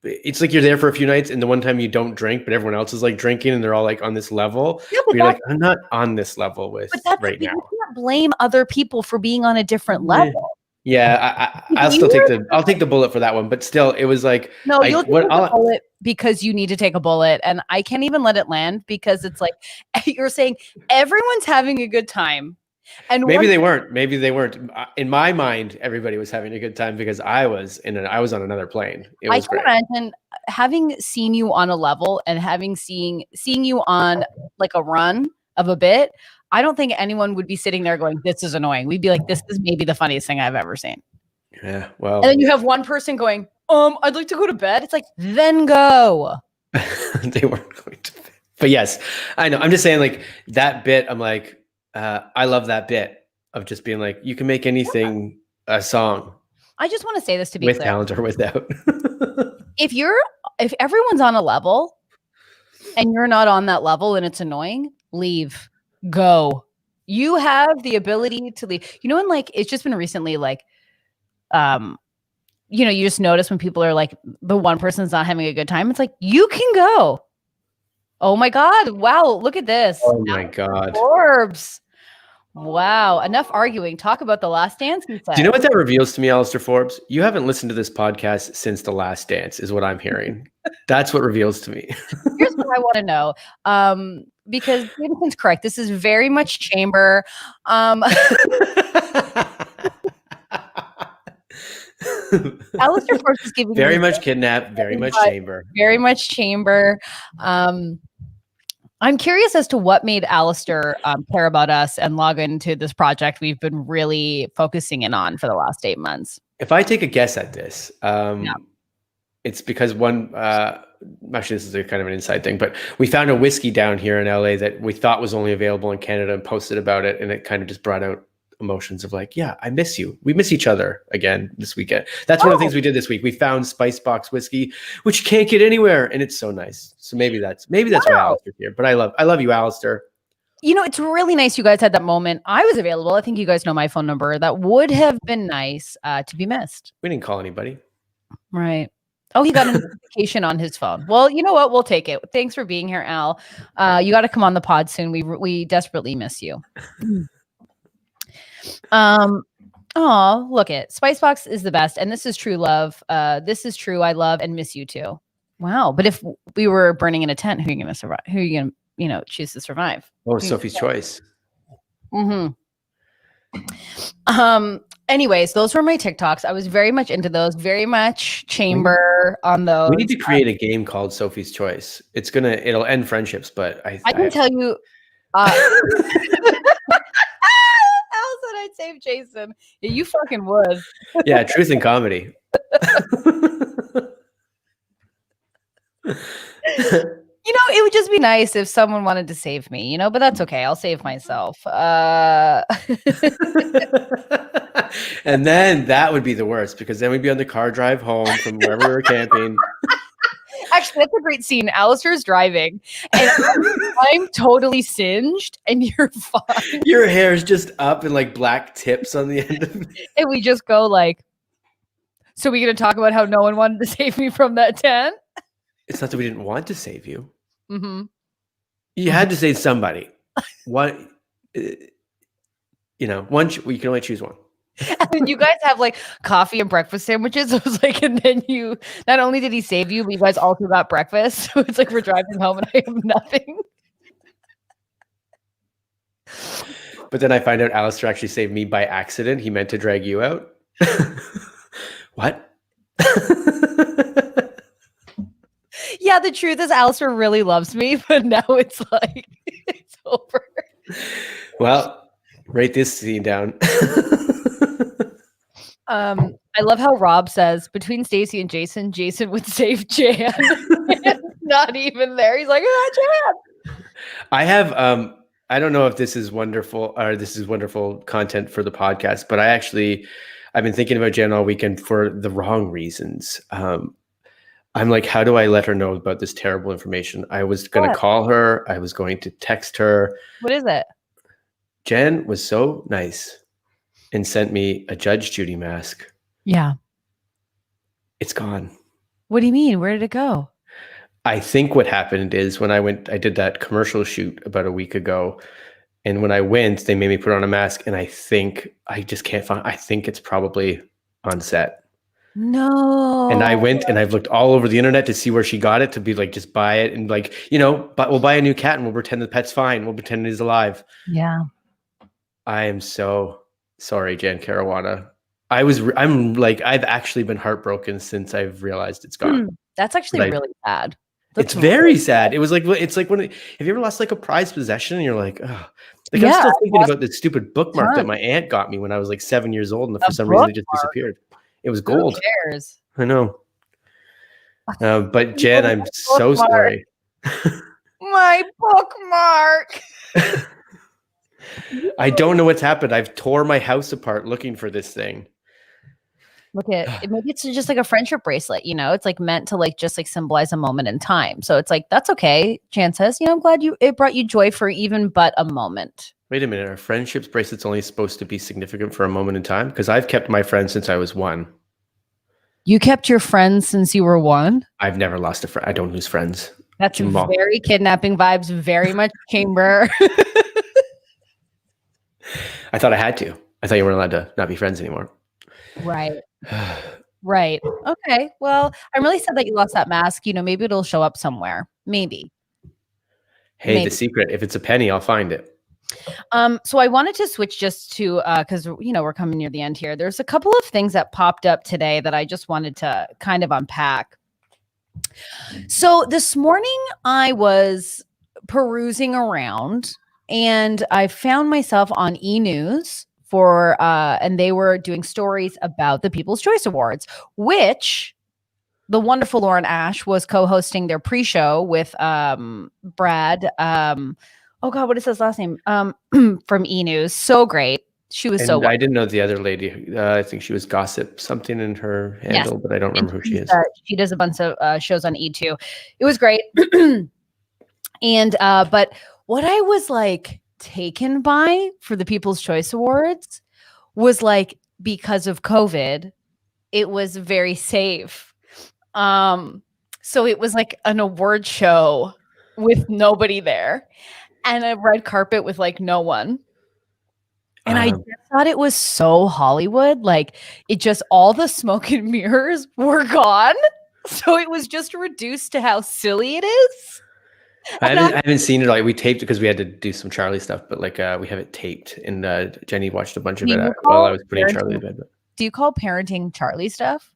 It's like you're there for a few nights and the one time you don't drink, but everyone else is like drinking and they're all like on this level. Yeah, but you're like, I'm not on this level with right now. You can't blame other people for being on a different level. Yeah, I'll still take the bullet for that one, but still, it was like no, you'll take the bullet because you need to take a bullet, and I can't even let it land because it's like you're saying everyone's having a good time, and maybe they weren't. Maybe they weren't. In my mind, everybody was having a good time because I was on another plane. It was great. I can imagine having seen you on a level and seeing you on like a run of a bit. I don't think anyone would be sitting there going, this is annoying. We'd be like, this is maybe the funniest thing I've ever seen. Yeah, well. And then you have one person going, I'd like to go to bed. It's like, then go. They weren't going to bed. But yes, I know. I'm just saying like that bit, I'm like, I love that bit of just being like, you can make anything a song. I just want to say this to be with clear. Talent or without. If everyone's on a level and you're not on that level and it's annoying, leave. Go. You have the ability to leave. You know, and like it's just been recently, like, you know, you just notice when people are like the one person's not having a good time. It's like you can go. Oh my God! Wow, look at this. Oh my God. Forbes. Wow. Enough arguing. Talk about The Last Dance. Do you know what that reveals to me, Alistair Forbes? You haven't listened to this podcast since The Last Dance, is what I'm hearing. That's what reveals to me. Here's what I want to know. Because Jameson's correct. This is very much chamber. Alistair Forbes is giving very much kidnap, very much chamber. Very much chamber. I'm curious as to what made Alistair care about us and log into this project we've been really focusing in on for the last 8 months. If I take a guess at this, It's because one, actually, this is a kind of an inside thing, but we found a whiskey down here in LA that we thought was only available in Canada and posted about it. And it kind of just brought out emotions of like, yeah, I miss you. We miss each other again this weekend. That's one of the things we did this week. We found Spice Box whiskey, which you can't get anywhere. And it's so nice. So maybe that's why Alistair's here. But I love you, Alistair. You know, it's really nice you guys had that moment. I was available. I think you guys know my phone number. That would have been nice to be missed. We didn't call anybody. Right. Oh, he got a notification on his phone. Well, you know what? We'll take it. Thanks for being here, Al. You got to come on the pod soon. We desperately miss you. Oh, look it. Spicebox is the best, and this is true love. This is true. I love and miss you too. Wow. But if we were burning in a tent, who are you going to survive? Who are you going to, choose to survive? Oh, Sophie's choice. Mm-hmm. Anyways, those were my TikToks. I was very much into those, very much chamber on those. We need to create a game called Sophie's Choice. It'll end friendships, but I can tell you. Al said I'd save Jason. Yeah, you fucking would. Yeah, truth and comedy. You know, it would just be nice if someone wanted to save me, but that's okay. I'll save myself. And then that would be the worst because then we'd be on the car drive home from wherever we were camping. Actually, that's a great scene. Alistair's driving and I'm totally singed and you're fine. Your hair's just up and like black tips on the end of it. And we just go like, so we're going to talk about how no one wanted to save me from that tent? It's not that we didn't want to save you. Mm-hmm. You had to save somebody. One, we can only choose one. And you guys have like coffee and breakfast sandwiches. I was like, and then not only did he save you, but you guys also got breakfast. So it's like we're driving home and I have nothing. But then I find out Alistair actually saved me by accident. He meant to drag you out. What? Yeah, the truth is Alistair really loves me, but now it's like it's over. Well, write this scene down. I love how Rob says between Stacy and Jason would save Jan. Not even there. He's like, Jan. I have I don't know if this is wonderful or this is wonderful content for the podcast, but I've been thinking about Jan all weekend for the wrong reasons. I'm like, how do I let her know about this terrible information? I was going to call her. I was going to text her. What is it? Jen was so nice and sent me a Judge Judy mask. Yeah. It's gone. What do you mean? Where did it go? I think what happened is when I did that commercial shoot about a week ago. And when I went, they made me put on a mask. And I think I think it's probably on set. No. And I went and I've looked all over the internet to see where she got it to be like, just buy it. And like, but we'll buy a new cat and we'll pretend the pet's fine. We'll pretend he's alive. Yeah. I am so sorry, Jan Caruana. I've actually been heartbroken since I've realized it's gone. That's actually really sad. It's very sad. It was like, it's like have you ever lost like a prized possession and you're like, oh, like I'm still thinking about this stupid bookmark that my aunt got me when I was like 7 years old. And for some reason it just disappeared. It was gold. Who cares? I know. But Jen, I'm so sorry. My bookmark. I don't know what's happened. I've tore my house apart looking for this thing. Look at maybe it's just like a friendship bracelet, it's like meant to like just like symbolize a moment in time. So it's like, that's okay. Jan says, I'm glad it brought you joy for even but a moment. Wait a minute. Are friendships bracelets only supposed to be significant for a moment in time? Because I've kept my friends since I was 1. You kept your friends since you were 1? I've never lost a friend. I don't lose friends. That's very kidnapping vibes, very much chamber. I thought I had to. I thought you weren't allowed to not be friends anymore. Right. Right. Okay. Well, I'm really sad that you lost that mask. Maybe it'll show up somewhere. Maybe. Hey, Maybe. The secret. If it's a penny, I'll find it. So I wanted to switch just to because we're coming near the end here. There's a couple of things that popped up today that I just wanted to kind of unpack. So this morning I was perusing around and I found myself on E! News and they were doing stories about the People's Choice Awards, which the wonderful Lauren Ash was co-hosting their pre-show with Brad. Oh God, what is his last name? From E! News. So great. She was so And I didn't know the other lady. I think she was Gossip something in her handle, yes. but I don't remember who she is. She does a bunch of shows on E2. It was great. And but what I was like taken by for the People's Choice Awards was like, because of COVID, it was very safe. So it was like an award show with nobody there and a red carpet with like no one. And I just thought it was so Hollywood. Like, it just, all the smoke and mirrors were gone. So it was just reduced to how silly it is. I haven't seen it. Like, we taped it because we had to do some Charlie stuff, but like we have it taped, and Jenny watched a bunch of it while I was putting Charlie to bed. But. Do you call parenting Charlie stuff?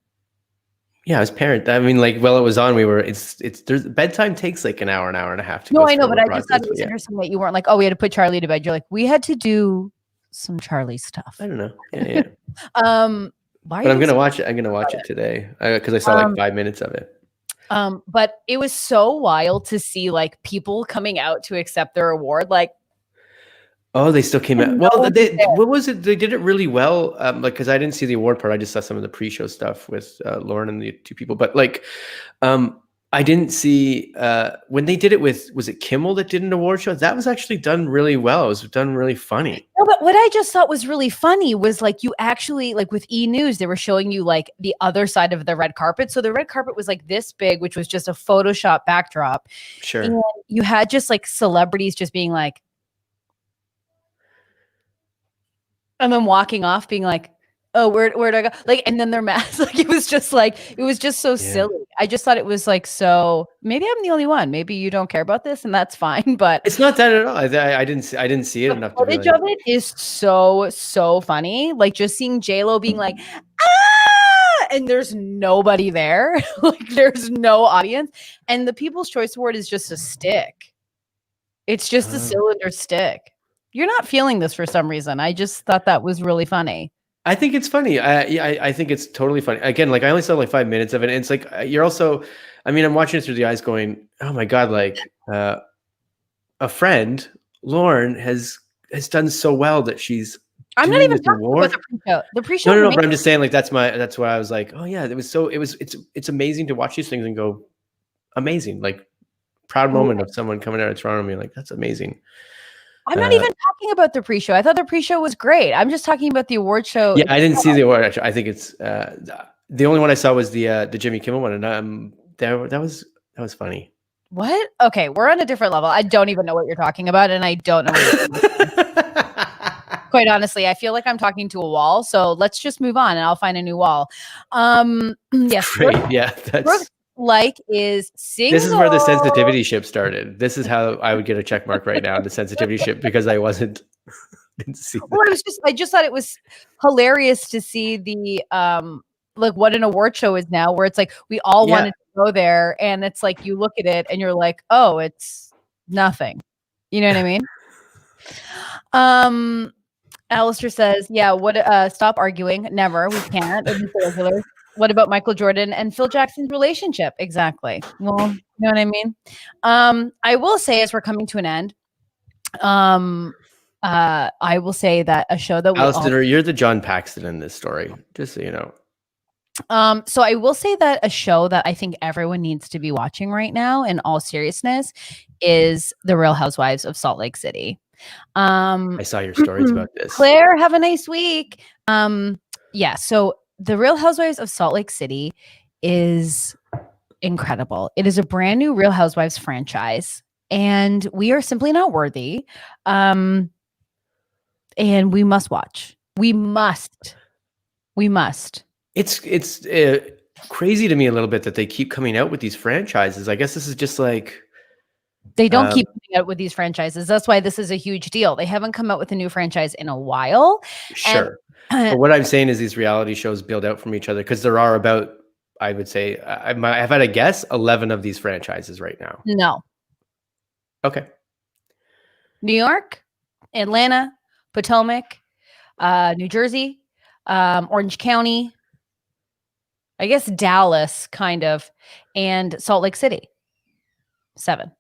Yeah, I was parent. I mean, like, while it was on, there's bedtime takes like an hour and a half to No, go I know, through but the I just thought process, it was interesting that you weren't like, oh, we had to put Charlie to bed. You're like, we had to do some Charlie stuff. I don't know. Yeah. But I'm gonna watch it. I'm gonna watch it today because I saw like 5 minutes of it. But it was so wild to see like people coming out to accept their award. Like, oh, they still came out. Well, what was it? They did it really well. Like, because I didn't see the award part. I just saw some of the pre-show stuff with Lauren and the two people. But like, I didn't see when they did it with, was it Kimmel that did an award show? That was actually done really well. It was done really funny. No, but what I just thought was really funny was like, you actually, like with E! News, they were showing you like the other side of the red carpet. So the red carpet was like this big, which was just a Photoshop backdrop. Sure. And you had just like celebrities just being like, and then walking off being like, oh, where do I go? Like, and then their masks, like, it was just so silly. I just thought it was like, so maybe I'm the only one. Maybe you don't care about this and that's fine, but it's not that at all. I didn't see it enough to footage of it is so funny. Like, just seeing J-Lo being like, ah, and there's nobody there. Like, there's no audience. And the People's Choice Award is just a stick. It's just a cylinder stick. You're not feeling this for some reason. I just thought that was really funny. I think it's funny. I think it's totally funny. Again, like, I only saw like 5 minutes of it. And it's like, you're also, I mean, I'm watching it through the eyes going, oh my God, like a friend, Lauren, has done so well that she's I'm not even talking about the pre-show. The pre-show. No, but I'm just saying, like, that's why I was like, oh yeah, it's amazing to watch these things and go, amazing. Like, proud moment of someone coming out of Toronto and being like, that's amazing. I'm not even talking about the pre-show. I thought the pre-show was great. I'm just talking about the award show. Yeah, I didn't see the award. Actually, I think it's the only one I saw was the Jimmy Kimmel one, and that was funny. What? Okay, we're on a different level. I don't even know what you're talking about, and I don't know quite honestly, I feel like I'm talking to a wall. So let's just move on, and I'll find a new wall. Yes. Great. Yeah, that's. Like is single. This is where the sensitivity ship started. This is how I would get a check mark right now, the sensitivity ship, because I didn't see that. Well, I just thought it was hilarious to see the like what an award show is now, where it's like we all wanted to go there, and it's like you look at it and you're like, oh, it's nothing. You know what I mean? Alistair says, yeah, what stop arguing. Never. We can't. Regular. What about Michael Jordan and Phil Jackson's relationship? Exactly. Well, you know what I mean? I will say, as we're coming to an end, I will say that a show that Alistair, you're the John Paxton in this story, just so you know. So I will say that a show that I think everyone needs to be watching right now, in all seriousness, is The Real Housewives of Salt Lake City. I saw your stories about this. Claire, have a nice week. Yeah, so The Real Housewives of Salt Lake City is incredible. It is a brand new Real Housewives franchise, and we are simply not worthy. And we must watch. We must. It's crazy to me a little bit that they keep coming out with these franchises. I guess this is just like they don't keep coming out with these franchises. That's why this is a huge deal. They haven't come out with a new franchise in a while. Sure. But what I'm saying is these reality shows build out from each other, because there are about, I would say, I've had a guess, 11 of these franchises right now. No. Okay. New York, Atlanta, Potomac, New Jersey, Orange County. I guess Dallas, kind of, and Salt Lake City, 7.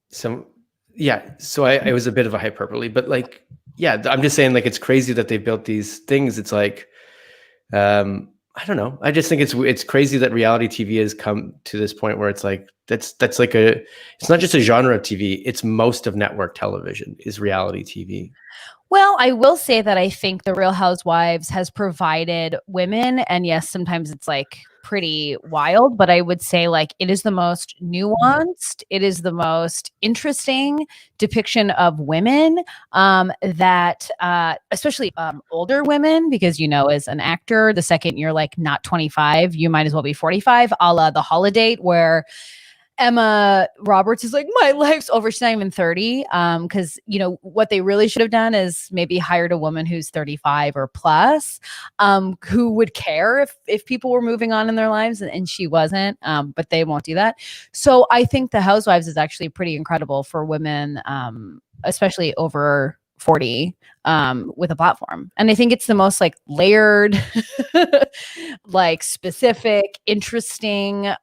So yeah, so it was a bit of a hyperbole, but like, yeah, I'm just saying, like, it's crazy that they built these things. It's like, I don't know. I just think it's crazy that reality TV has come to this point where it's like that's like it's not just a genre of TV. It's most of network television is reality TV. Well, I will say that I think The Real Housewives has provided women, and yes, sometimes it's like pretty wild, but I would say like it is the most nuanced, it is the most interesting depiction of women, that especially older women, because as an actor, the second you're like not 25, you might as well be 45, a la The Holiday, where Emma Roberts is like, my life's over. She's not even 30. Because what they really should have done is maybe hired a woman who's 35 or plus, who would care if people were moving on in their lives, and she wasn't. But they won't do that. So I think The Housewives is actually pretty incredible for women, especially over 40, with a platform. And I think it's the most like layered, like specific, interesting,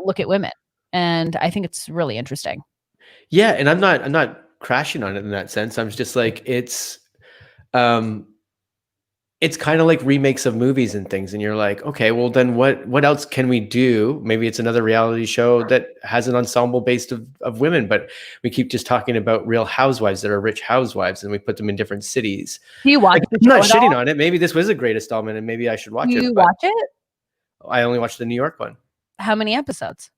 look at women, and I think it's really interesting. Yeah, and I'm not crashing on it in that sense. I'm just like, it's kind of like remakes of movies and things, and you're like, okay, well then what else can we do? Maybe it's another reality show that has an ensemble based of women, but we keep just talking about Real Housewives that are rich housewives, and we put them in different cities. Do you watch I'm not shitting on it. Maybe this was a great installment, and maybe I should watch it. Do you watch it? I only watched the New York one. How many episodes?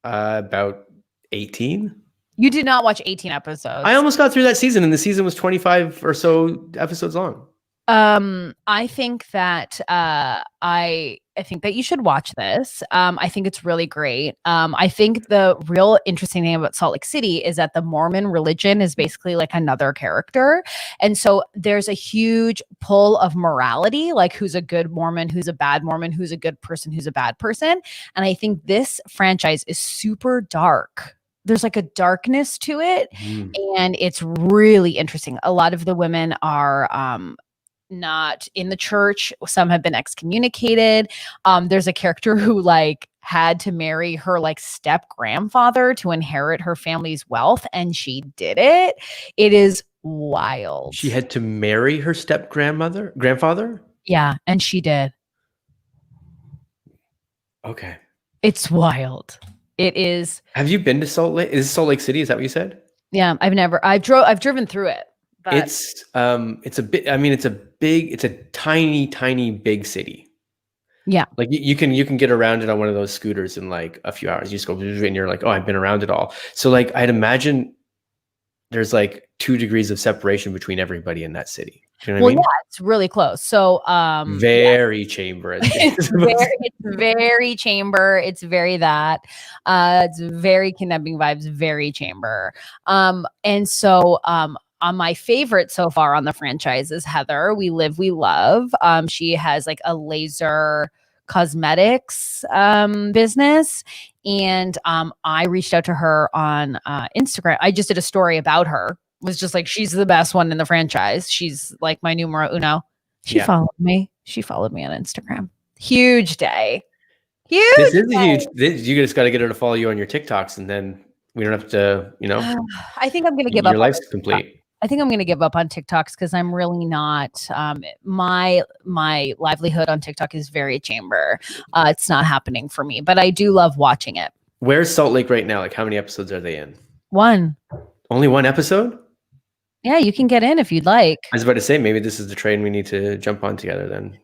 About 18. You did not watch 18 episodes. I almost got through that season, and the season was 25 or so episodes long. I think that I think that you should watch this. I think it's really great. I think the real interesting thing about Salt Lake City is that the Mormon religion is basically like another character. And so there's a huge pull of morality, like who's a good Mormon, who's a bad Mormon, who's a good person, who's a bad person. And I think this franchise is super dark. There's like a darkness to it, and it's really interesting. A lot of the women are not in the church. Some have been excommunicated. There's a character who like had to marry her like step grandfather to inherit her family's wealth, and she did it. It is wild. She had to marry her step grandfather? Yeah, and she did. Okay. It's wild. It is. Have you been to Salt Lake? Is it Salt Lake City? Is that what you said? Yeah, I've driven through it. But It's a bit. I mean, it's a tiny big city. Yeah, like you can get around it on one of those scooters in like a few hours. You just go and you're like, oh, I've been around it all. So like, I'd imagine there's like 2 degrees of separation between everybody in that city. Do you know what I mean? Yeah, it's really close. So very chamber. It's very chamber. It's very that. It's very kidnapping vibes, very chamber. And so on my favorite so far on the franchise is Heather. We Live, We Love. She has like a laser cosmetics business. And I reached out to her on Instagram. I just did a story about her. Was just like, she's the best one in the franchise. She's like my numero uno. She followed me. She followed me on Instagram. Huge day. Huge. This is huge. You just got to get her to follow you on your TikToks, and then we don't have to, I think I'm going to give up. Your life's complete. I think I'm going to give up on TikToks because I'm really not. My livelihood on TikTok is very chamber. It's not happening for me, but I do love watching it. Where's Salt Lake right now? Like, how many episodes are they in? 1. Only 1 episode? Yeah, you can get in if you'd like. I was about to say, maybe this is the train we need to jump on together then.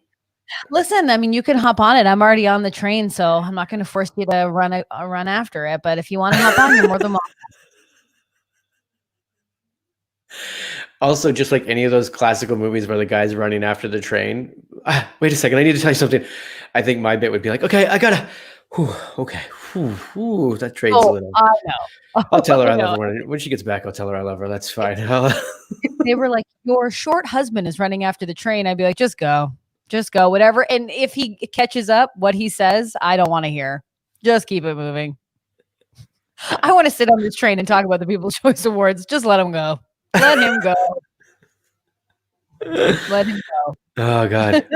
Listen, I mean, you can hop on it. I'm already on the train, so I'm not going to force you to run after it. But if you want to hop on, you're more than welcome. Also, just like any of those classical movies where the guy's running after the train. Wait a second, I need to tell you something. I think my bit would be like, okay, I gotta. That train's a little. I know. I'll tell her I love her when she gets back. I'll tell her I love her. That's fine. If they were like, your short husband is running after the train, I'd be like, just go, whatever. And if he catches up, what he says, I don't want to hear. Just keep it moving. I want to sit on this train and talk about the People's Choice Awards. Just let him go. Let him go. Let him go. Oh God.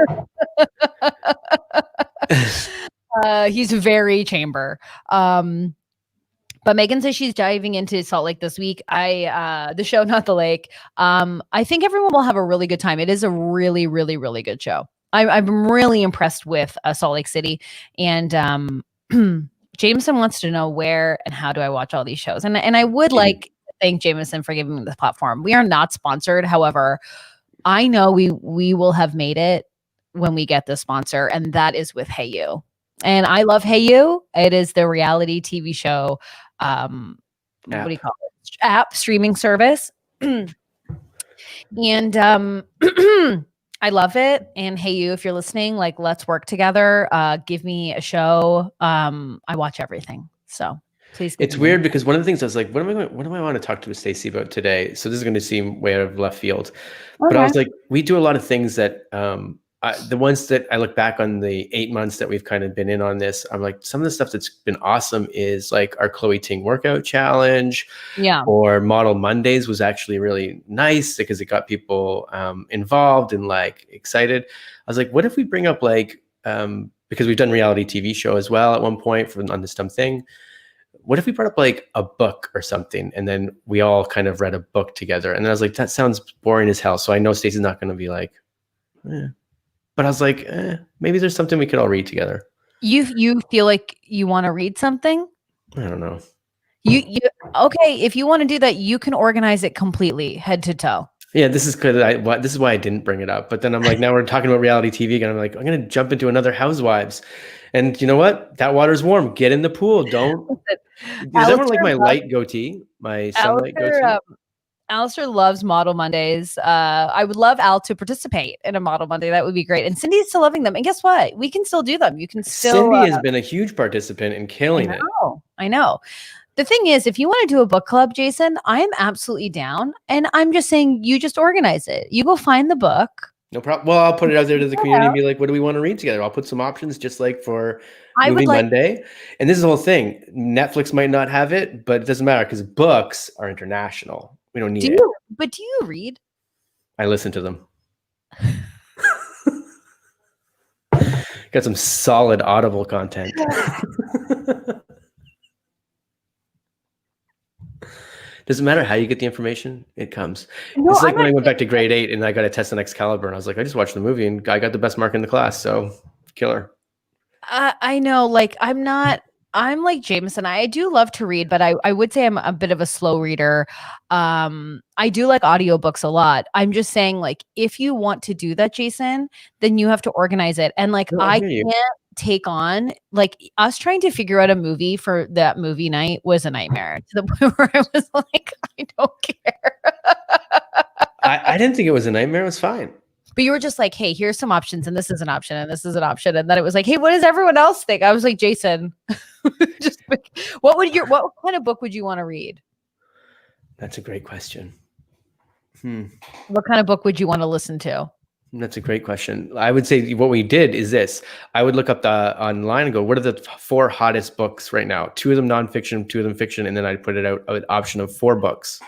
He's very chamber. But Megan says she's diving into Salt Lake this week. The show, not the lake. I think everyone will have a really good time. It is a really, really, really good show. I'm really impressed with Salt Lake City. And Jameson wants to know where and how do I watch all these shows. And I would like to thank Jameson for giving me this platform. We are not sponsored. However, I know we will have made it when we get the sponsor, and that is with Hey You. And I love Hey You. It is the reality TV show. What do you call it? App streaming service. And I love it. And Hey You, if you're listening, like, let's work together. Give me a show. I watch everything. So please. It's weird because one of the things I was like, what do I want to talk to Stacey about today? So this is going to seem way out of left field, but I was like, we do a lot of things that the ones that I look back on the 8 months that we've kind of been in on this, I'm like, some of the stuff that's been awesome is like our Chloe Ting workout challenge, or Model Mondays was actually really nice because it got people involved and like excited. I was like, what if we bring up like, because we've done reality TV show as well at one point on This Dumb Thing. What if we brought up like a book or something and then we all kind of read a book together? And then I was like, that sounds boring as hell. So I know Stacey's not going to be like, but I was like, maybe there's something we could all read together. You feel like you want to read something? I don't know. You okay? If you want to do that, you can organize it completely, head to toe. Yeah, this is good. This is why I didn't bring it up. But then I'm like, now we're talking about reality TV again. I'm like, I'm going to jump into another Housewives. And you know what? That water's warm. Get in the pool. Don't. Does everyone like my light goatee? My sunlight goatee? Alistair loves Model Mondays. I would love Al to participate in a Model Monday. That would be great. And Cindy's still loving them. And guess what? We can still do them. You can still. Cindy has been a huge participant in killing it. I know. The thing is, if you want to do a book club, Jason, I am absolutely down. And I'm just saying, you just organize it. You go find the book. No problem. Well, I'll put it out there to the community and be like, what do we want to read together? I'll put some options just like for Movie Monday. And this is the whole thing. Netflix might not have it, but it doesn't matter because books are international. We don't need it. But do you read? I listen to them. Got some solid Audible content. Doesn't matter how you get the information, it comes. No, it's like when I went back to grade 8 and I got a test on Excalibur and I was like, I just watched the movie and I got the best mark in the class. So killer. I know, like I'm like Jameson. I do love to read, but I would say I'm a bit of a slow reader. I do like audiobooks a lot. I'm just saying, like, if you want to do that, Jason, then you have to organize it. And like, I can't take on, like, us trying to figure out a movie for that movie night was a nightmare to the point where I was like, I don't care. I didn't think it was a nightmare. It was fine. But you were just like, hey, here's some options, and this is an option, and this is an option. And then it was like, hey, what does everyone else think? I was like, Jason, just what kind of book would you want to read? That's a great question. What kind of book would you want to listen to? That's a great question. I would say what we did is this. I would look up online and go, what are the 4 hottest books right now? 2 of them nonfiction, 2 of them fiction, and then I'd put it out an option of 4 books.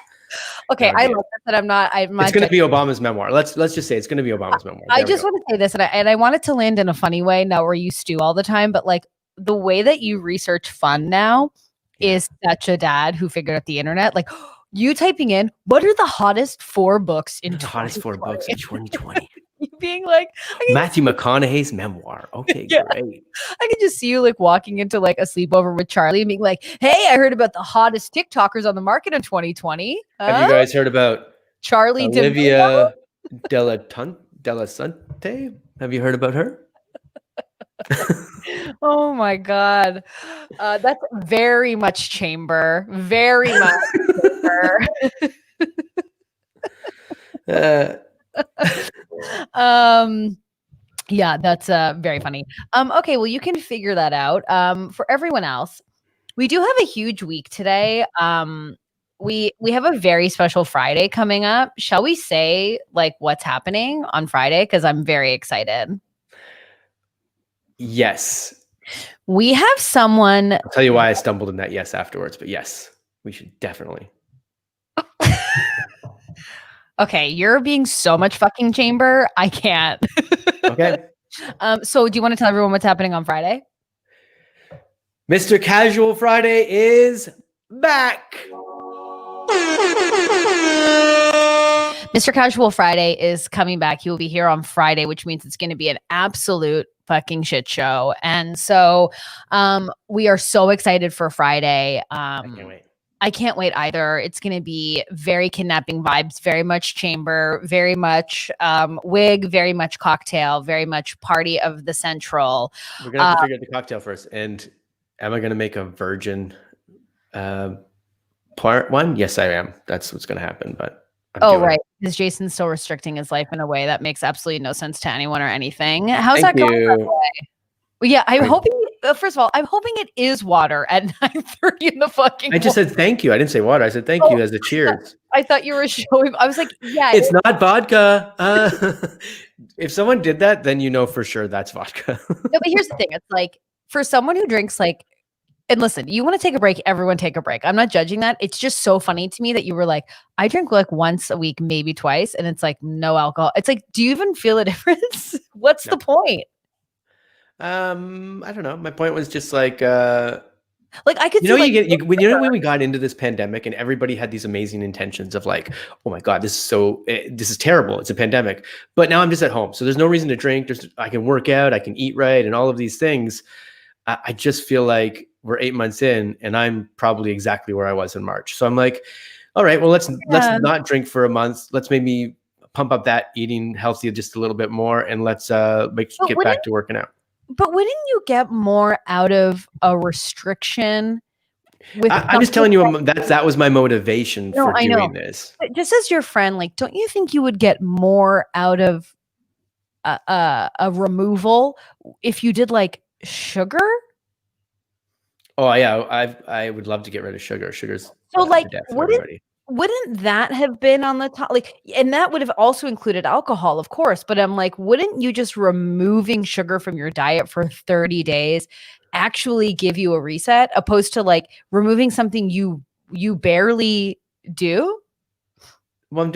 Okay, I love that. I'm not. It's going to be Obama's memoir. Let's just say it's going to be Obama's memoir. I just want to say this, and I want it to land in a funny way, not where you stew all the time, but like the way that you research fun now is such a dad who figured out the internet. Like you typing in, what are the hottest 4 books in 2020? The hottest 4 books in 2020. Being like Matthew McConaughey's memoir. Okay, great. I can just see you like walking into like a sleepover with Charlie and being like, hey, I heard about the hottest TikTokers on the market in 2020. Have you guys heard about Charlie Olivia Delasante? Have you heard about her? Oh my God. That's very much chamber. Very much chamber. Yeah, that's very funny. Okay, well, you can figure that out. For everyone else, we do have a huge week today. We have a very special Friday coming up. Shall we say like what's happening on Friday? Because I'm very excited. Yes. We have someone. I'll tell you why I stumbled in that yes afterwards, but yes, we should definitely. Okay, you're being so much fucking chamber. I can't. Okay. So do you want to tell everyone what's happening on Friday? Mr. Casual Friday is back. Mr. Casual Friday is coming back. He will be here on Friday, which means it's going to be an absolute fucking shit show. And so we are so excited for Friday. I can't wait. I can't wait either. It's going to be very kidnapping vibes, very much chamber, very much wig, very much cocktail, very much party of the central. We're going to have to figure out the cocktail first. And am I going to make a virgin part one? Yes, I am. That's what's going to happen. But right. Because Jason's still restricting his life in a way that makes absolutely no sense to anyone or anything. How's that going? By the way? Well, yeah, I'm hoping. First of all, I'm hoping it is water at 9:30 in the fucking. I just said thank you. I didn't say water. I said thank you as a cheers. I thought you were showing. I was like, yeah, it's not vodka. If someone did that, then you know for sure that's vodka. No, but here's the thing. It's like for someone who drinks like. And listen, you want to take a break, everyone take a break. I'm not judging that. It's just so funny to me that you were like, I drink like once a week, maybe twice. And it's like no alcohol. It's like, do you even feel a difference? What's the point? I don't know. My point was just like I could when we got into this pandemic and everybody had these amazing intentions of like, oh my God, this is terrible. It's a pandemic. But now I'm just at home. So there's no reason to drink. I can work out, I can eat right, and all of these things. I just feel like we're 8 months in and I'm probably exactly where I was in March. So I'm like, all right, well, let's not drink for a month. Let's maybe pump up that eating healthy just a little bit more. And let's get back to working out. But wouldn't you get more out of a restriction? I'm just telling you that was my motivation for doing this. But just as your friend, like, don't you think you would get more out of a removal if you did like sugar? Oh yeah, I would love to get rid of sugar. Sugar's so like wouldn't that have been on the top? Like, and that would have also included alcohol, of course. But I'm like, wouldn't you just removing sugar from your diet for 30 days actually give you a reset, opposed to like removing something you barely do? Well, I'm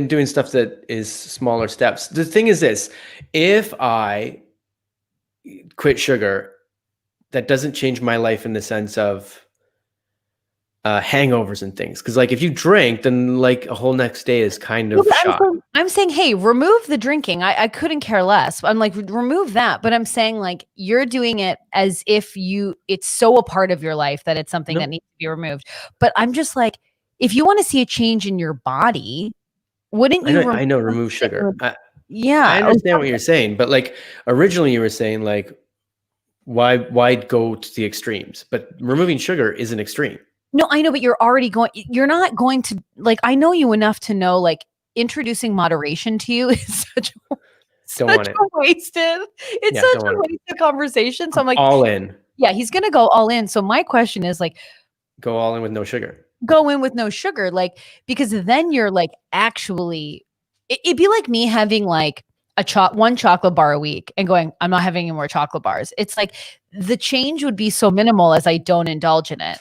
doing stuff that is smaller steps. The thing is this: if I quit sugar, that doesn't change my life in the sense of hangovers and things. Because like if you drink, then like a whole next day is kind of shot. I'm saying, hey, remove the drinking. I couldn't care less. I'm like, remove that. But I'm saying like you're doing it as if it's so a part of your life that it's something that needs to be removed. But I'm just like, if you want to see a change in your body, wouldn't you? I know remove sugar. Yeah, I understand what you're saying, but like originally you were saying like, why go to the extremes? But removing sugar is an extreme. No, I know, but you're not going to like, I know you enough to know like introducing moderation to you is such a wasted conversation. So I'm like all in. Yeah, he's going to go all in. So my question is like, go all in with no sugar. Go in with no sugar. Like, because then you're like, actually, it'd be like me having like one chocolate bar a week and going, I'm not having any more chocolate bars. It's like the change would be so minimal as I don't indulge in it.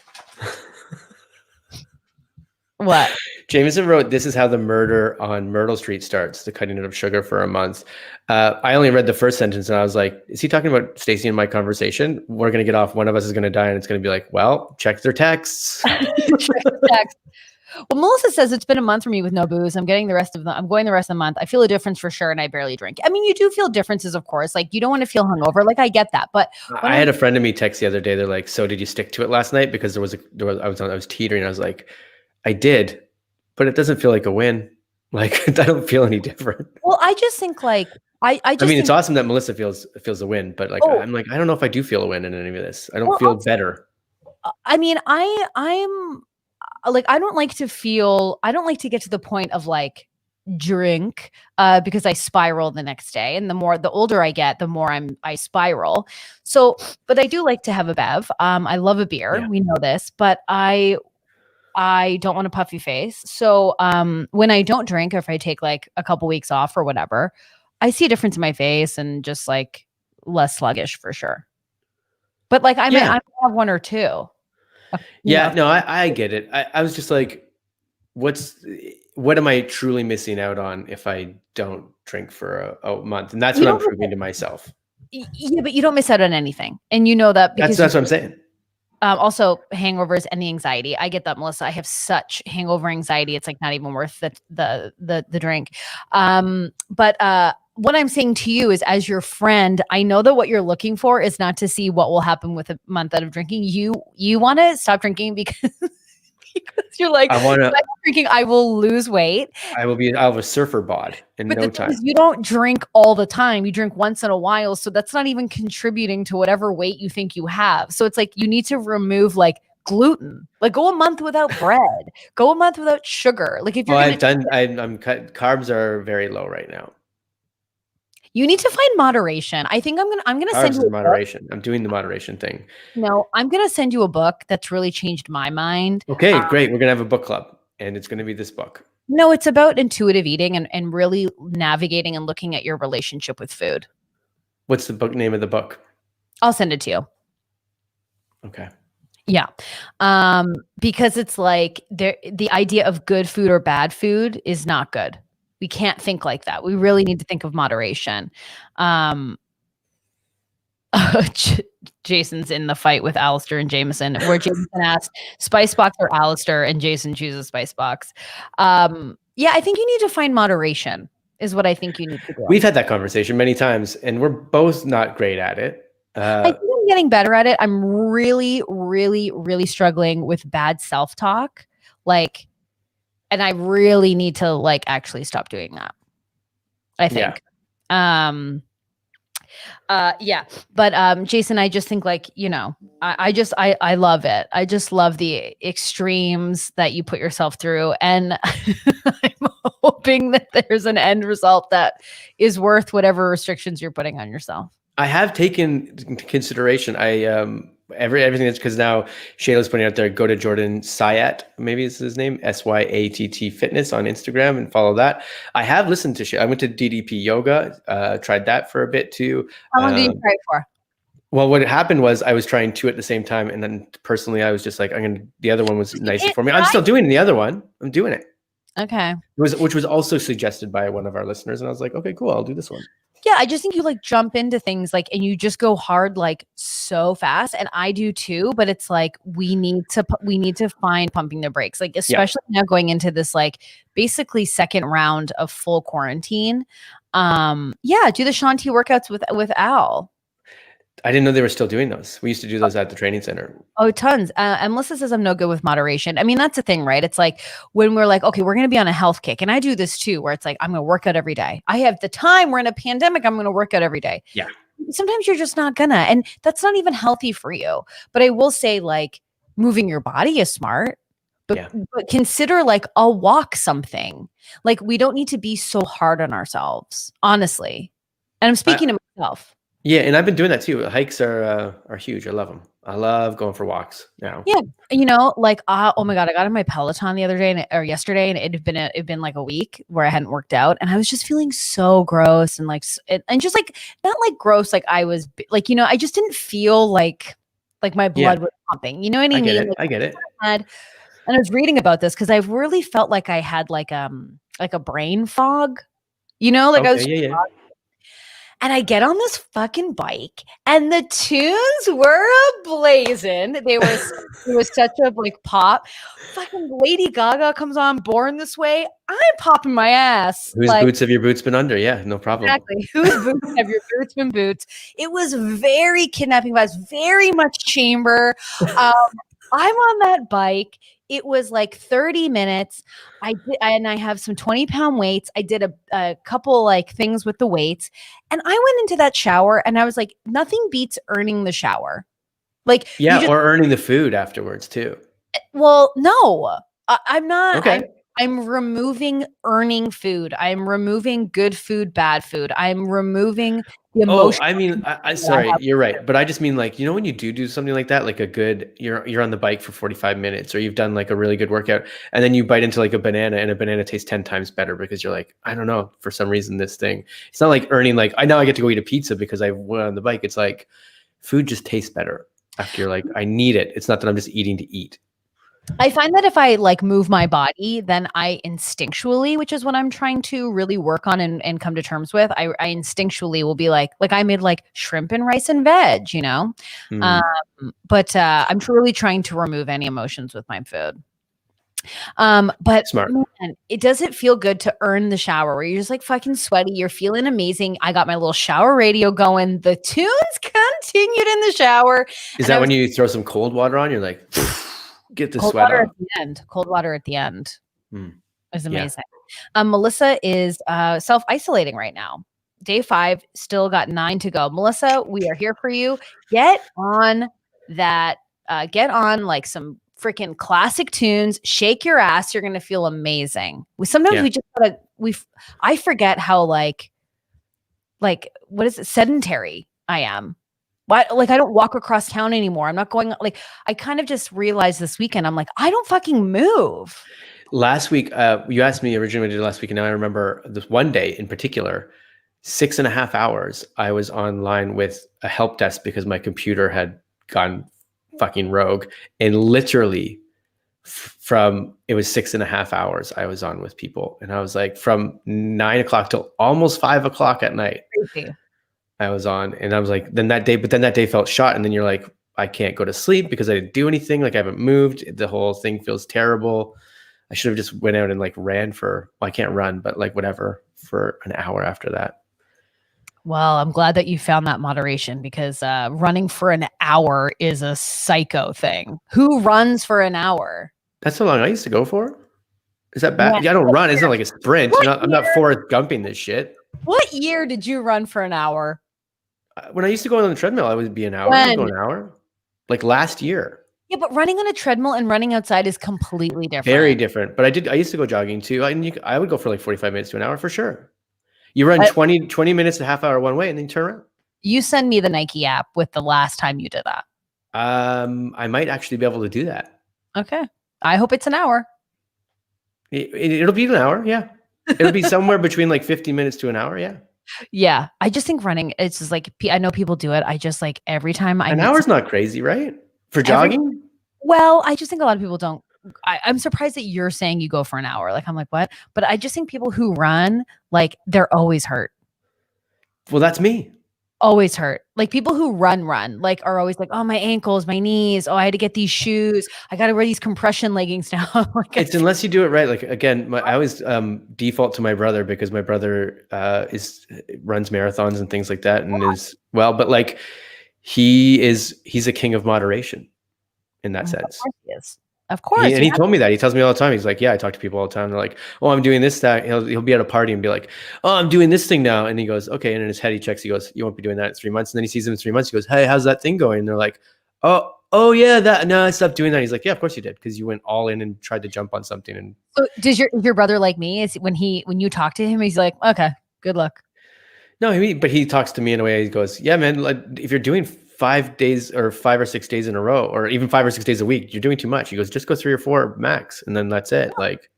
What? Jameson wrote, this is how the murder on Myrtle Street starts, the cutting of sugar for a month. I only read the first sentence and I was like, is he talking about Stacey and my conversation? We're going to get off. One of us is going to die. And it's going to be like, well, check their texts. Check their text. Well, Melissa says it's been a month for me with no booze. I'm going the rest of the month. I feel a difference for sure. And I barely drink. I mean, you do feel differences, of course. Like you don't want to feel hungover. Like I get that. But I had a friend of me text the other day. They're like, so did you stick to it last night? Because I was teetering. I was like, I did, but it doesn't feel like a win. Like I don't feel any different. Well, I just think like, I mean, it's awesome that Melissa feels a win, but like, I'm like, I don't know if I do feel a win in any of this. I don't feel better. I mean, I'm like, I don't like to get to the point of like drink because I spiral the next day. And the older I get, the more I spiral. So, but I do like to have a bev. I love a beer. Yeah. We know this, but I don't want a puffy face. So when I don't drink, or if I take like a couple weeks off or whatever, I see a difference in my face and just like less sluggish for sure. But like, I might have one or two. Yeah, no, I get it. I was just like, what am I truly missing out on if I don't drink for a month? And that's You what I'm don't proving to myself. Yeah, but you don't miss out on anything. And you know that because That's what I'm saying. also hangovers and the anxiety. I get that, Melissa. I have such hangover anxiety. It's like not even worth the drink. But what I'm saying to you is, as your friend, I know that what you're looking for is not to see what will happen with a month out of drinking. You want to stop drinking because because you're like, I want "If I to. stop drinking, I will lose weight." I'll have a surfer bod in But no the thing time. is, you don't drink all the time. You drink once in a while. So that's not even contributing to whatever weight you think you have. So it's like you need to remove like gluten. Like go a month without bread. Go a month without sugar. Like if Oh, you're gonna I'm cut. Carbs are very low right now. you need to find moderation. I think I'm gonna send Carbs you is a book. moderation. I'm doing the moderation thing. No, I'm gonna send you a book that's really changed my mind. Okay, great. We're gonna have a book club, and it's gonna be this book. No, it's about intuitive eating and really navigating and looking at your relationship with food. What's the book name of the book? I'll send it to you. Okay. Yeah. Because it's like the idea of good food or bad food is not good. We can't think like that. We really need to think of moderation. Jason's in the fight with Alistair and Jameson, where Jameson asked spice box or Alistair, and Jason chooses spice box. Yeah, I think you need to find moderation is what I think you need to do. We've had that conversation many times, and we're both not great at it. I think I'm getting better at it. I'm really, really, really struggling with bad self-talk. Like, and I really need to like actually stop doing that. I think. Yeah. But Jason, I just think like, you know, I love it. I just love the extremes that you put yourself through. And I'm hoping that there's an end result that is worth whatever restrictions you're putting on yourself. I have taken into consideration. Everything that's because now Shayla's putting out there. Go to Jordan Syat, maybe is his name, SYATT Fitness on Instagram, and follow that. I have listened to I went to DDP Yoga, tried that for a bit too. How long did you try it for? Well, what happened was I was trying two at the same time, and then personally, I was just like, the other one was nicer for me. I'm still doing the other one. I'm doing it. Okay. Which was also suggested by one of our listeners, and I was like, okay, cool, I'll do this one. Yeah, I just think you like jump into things like, and you just go hard like so fast, and I do too. But it's like we need to find pumping the brakes, like especially now going into this like basically second round of full quarantine. Yeah, do the Shanti workouts with Al. I didn't know they were still doing those. We used to do those at the training center. Oh, tons. And Melissa says I'm no good with moderation. I mean, that's the thing, right? It's like when we're like, okay, we're going to be on a health kick. And I do this too, where it's like, I'm going to work out every day. I have the time. We're in a pandemic. I'm going to work out every day. Yeah. Sometimes you're just not gonna. And that's not even healthy for you. But I will say like moving your body is smart. But consider like I'll walk something. Like we don't need to be so hard on ourselves, honestly. And I'm speaking to myself. Yeah, and I've been doing that too. Hikes are huge. I love them. I love going for walks now. Yeah, you know, like oh my god, I got on my Peloton the other day or yesterday, and it'd been like a week where I hadn't worked out, and I was just feeling so gross and like and just like not like gross, like I was like, you know, I just didn't feel like my blood was pumping. You know what I mean? Get it. Like, I get it. and I was reading about this because I really felt like I had like a brain fog. You know, like I was. And I get on this fucking bike, and the tunes were ablazing. It was such a like pop. Fucking Lady Gaga comes on, Born This Way. I'm popping my ass. Whose like, boots have your boots been under? Yeah, no problem. Exactly. Whose boots have your boots been boots? It was very kidnapping vibes, very much chamber. I'm on that bike. It was like 30 minutes. I have some 20-pound weights. I did a couple like things with the weights, and I went into that shower and I was like, nothing beats earning the shower. Like, or earning the food afterwards too. Well, no, I'm not. Okay. I'm removing earning food. I'm removing good food, bad food. I'm removing the emotion. Oh, I mean, I sorry, you're right. But I just mean like, you know, when you do something like that, like you're on the bike for 45 minutes, or you've done like a really good workout, and then you bite into like a banana, and a banana tastes 10 times better because you're like, I don't know, for some reason, this thing, it's not like earning, like I know I get to go eat a pizza because I went on the bike. It's like food just tastes better after you're like, I need it. It's not that I'm just eating to eat. I find that if I like move my body, then I instinctually, which is what I'm trying to really work on and come to terms with, I instinctually will be like I made like shrimp and rice and veg, you know? Mm. But I'm truly trying to remove any emotions with my food. But Smart. man, it doesn't feel good to earn the shower where you're just like fucking sweaty. You're feeling amazing. I got my little shower radio going. The tunes continued in the shower. Is that when you throw some cold water on? You're like, get the cold sweat water off. at the end. Cold water at the end is amazing. Yeah. Melissa is self-isolating right now. Day 5, still got 9 to go. Melissa, we are here for you. Get on that. Get on like some freaking classic tunes. Shake your ass. You're gonna feel amazing. Sometimes we just gotta. I forget how like what is it? Sedentary I am. What, like I don't walk across town anymore. I'm not going like I kind of just realized this weekend. I'm like I don't fucking move. Last week, you asked me originally what I did last week, and now I remember this one day in particular, 6.5 hours. I was online with a help desk because my computer had gone fucking rogue, and literally from it was 6.5 hours I was on with people, and I was like from 9 o'clock till almost 5 o'clock at night. Crazy. I was on, and I was like, then that day felt shot, and then you're like, I can't go to sleep because I didn't do anything. Like I haven't moved. The whole thing feels terrible. I should have just went out and like ran well, I can't run, but like whatever for an hour after that. Well, I'm glad that you found that moderation because running for an hour is a psycho thing. Who runs for an hour? That's how long I used to go for. Is that bad? Yeah, I don't run. It's not like a sprint. I'm not Forrest Gumping this shit. What year did you run for an hour? When I used to go on the treadmill, I would be an hour. I would go an hour. Like last year. Yeah, but running on a treadmill and running outside is completely different. Very different. But I used to go jogging too. I would go for like 45 minutes to an hour for sure. You run 20 minutes to half hour one way and then you turn around. You send me the Nike app with the last time you did that. I might actually be able to do that. Okay. I hope it's an hour. It'll be an hour. Yeah. It'll be somewhere between like 50 minutes to an hour. Yeah. Yeah. I just think running, it's just like, I know people do it. I just like every time an hour's not crazy, right? For jogging? Well, I just think a lot of people don't. I'm surprised that you're saying you go for an hour. Like, I'm like, what? But I just think people who run, like, they're always hurt. Well, that's me. Always hurt. Like, people who run, like, are always like, oh, my ankles, my knees. Oh, I had to get these shoes. I got to wear these compression leggings now. Like, it's unless you do it right. Like, again, I always default to my brother because my brother runs marathons and things like that. And but like, he's a king of moderation in that sense. Of course he is. Of course. He told me that. He tells me all the time. He's like, yeah, I talk to people all the time. They're like, oh, I'm doing this, that. He'll be at a party and be like, oh, I'm doing this thing now. And he goes, okay. And in his head, he checks. He goes, you won't be doing that in 3 months. And then he sees him in 3 months. He goes, hey, how's that thing going? And they're like, oh yeah, no, I stopped doing that. He's like, yeah, of course you did. Because you went all in and tried to jump on something. And so does your brother like me? Is when you talk to him, he's like, okay, good luck. No, but he talks to me in a way. He goes, yeah, man, like if you're doing 5 days or 5 or 6 days in a row, or even 5 or 6 days a week, you're doing too much. He goes, just go 3 or 4 max. And then that's it. Like,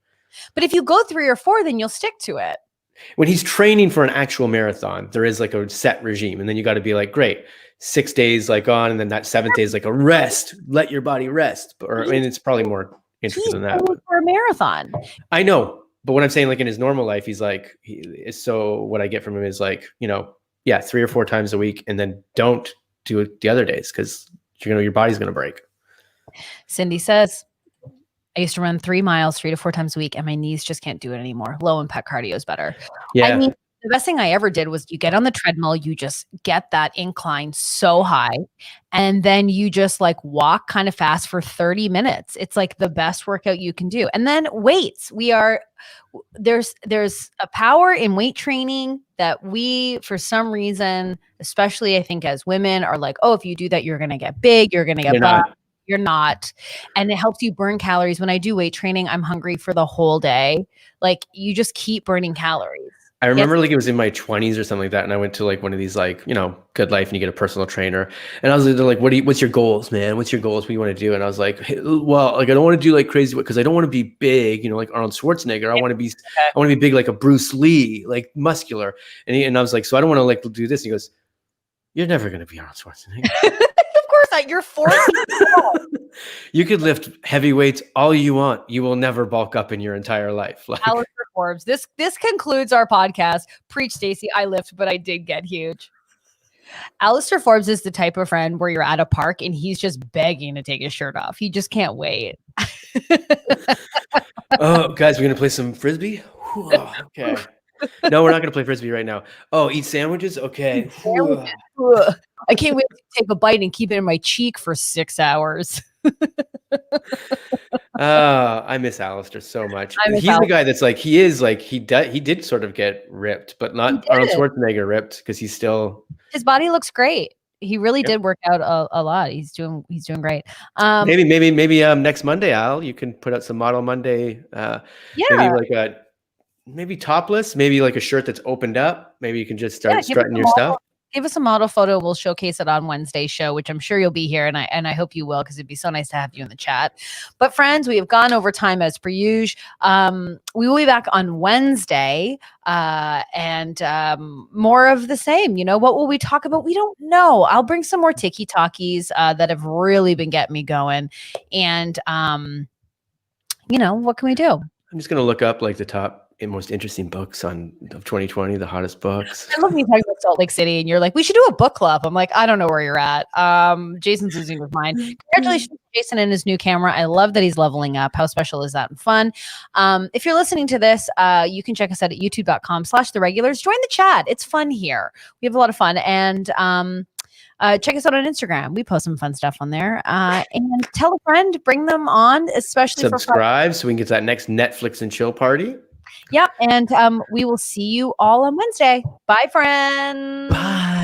but if you go 3 or 4, then you'll stick to it. When he's training for an actual marathon, there is like a set regime. And then you got to be like, great, 6 days like on, and then that 7th day is like a rest. Let your body rest. I mean, it's probably more intricate than that. For a marathon. I know. But what I'm saying, like in his normal life, he's like, so what I get from him is like, 3 or 4 times a week, and then don't do it the other days because your body's gonna break. Cindy says, I used to run 3 miles 3 to 4 times a week, and my knees just can't do it anymore. Low impact cardio is better. Yeah. I mean, the best thing I ever did was you get on the treadmill, you just get that incline so high, and then you just like walk kind of fast for 30 minutes. It's like the best workout you can do. And then weights. There's a power in weight training that we, for some reason, especially I think as women, are like, oh, if you do that, you're going to get big, you're going to get buff. You're not. And it helps you burn calories. When I do weight training, I'm hungry for the whole day. Like, you just keep burning calories. I remember like it was in my 20s or something like that. And I went to like one of these like, Good Life, and you get a personal trainer. And I was like, what's your goals, man? What's your goals? What do you want to do? And I was like, hey, well, like, I don't want to do like crazy because I don't want to be big, like Arnold Schwarzenegger. I want to be big like a Bruce Lee, like muscular. And I was like, so I don't want to like do this. And he goes, you're never going to be Arnold Schwarzenegger. Of course not. You're 40. You could lift heavy weights all you want. You will never bulk up in your entire life. Like, Alistair Forbes. This concludes our podcast. Preach, Stacey. I lift, but I did get huge. Alistair Forbes is the type of friend where you're at a park and he's just begging to take his shirt off. He just can't wait. oh, guys, we're gonna play some frisbee. Whew, okay. No, we're not gonna play frisbee right now. Oh, eat sandwiches. Okay. I can't wait to take a bite and keep it in my cheek for 6 hours. I miss Alistair so much. He's the guy that's like, he did sort of get ripped, but not Arnold Schwarzenegger ripped, because he's still, his body looks great. He really did work out a lot. He's doing great. Maybe next Monday, Al, you can put out some Model Monday. Maybe topless, maybe like a shirt that's opened up. Maybe you can just start strutting your stuff. Give us a model photo. We'll showcase it on Wednesday's show, which I'm sure you'll be here. And I hope you will, because it'd be so nice to have you in the chat. But friends, we have gone over time as per usual. We will be back on Wednesday and more of the same. You know, what will we talk about? We don't know. I'll bring some more tiki-talkies that have really been getting me going. And, you know, what can we do? I'm just going to look up like the top and most interesting books of 2020, the hottest books. I love when you talk about Salt Lake City and you're like, we should do a book club. I'm like, I don't know where you're at. Jason's losing his mind. Congratulations to Jason and his new camera. I love that he's leveling up. How special is that and fun? If you're listening to this, you can check us out at youtube.com/theregulars. Join the chat. It's fun here. We have a lot of fun. And check us out on Instagram. We post some fun stuff on there. And tell a friend, bring them on, especially subscribe so we can get to that next Netflix and chill party. Yeah, and we will see you all on Wednesday. Bye, friends. Bye.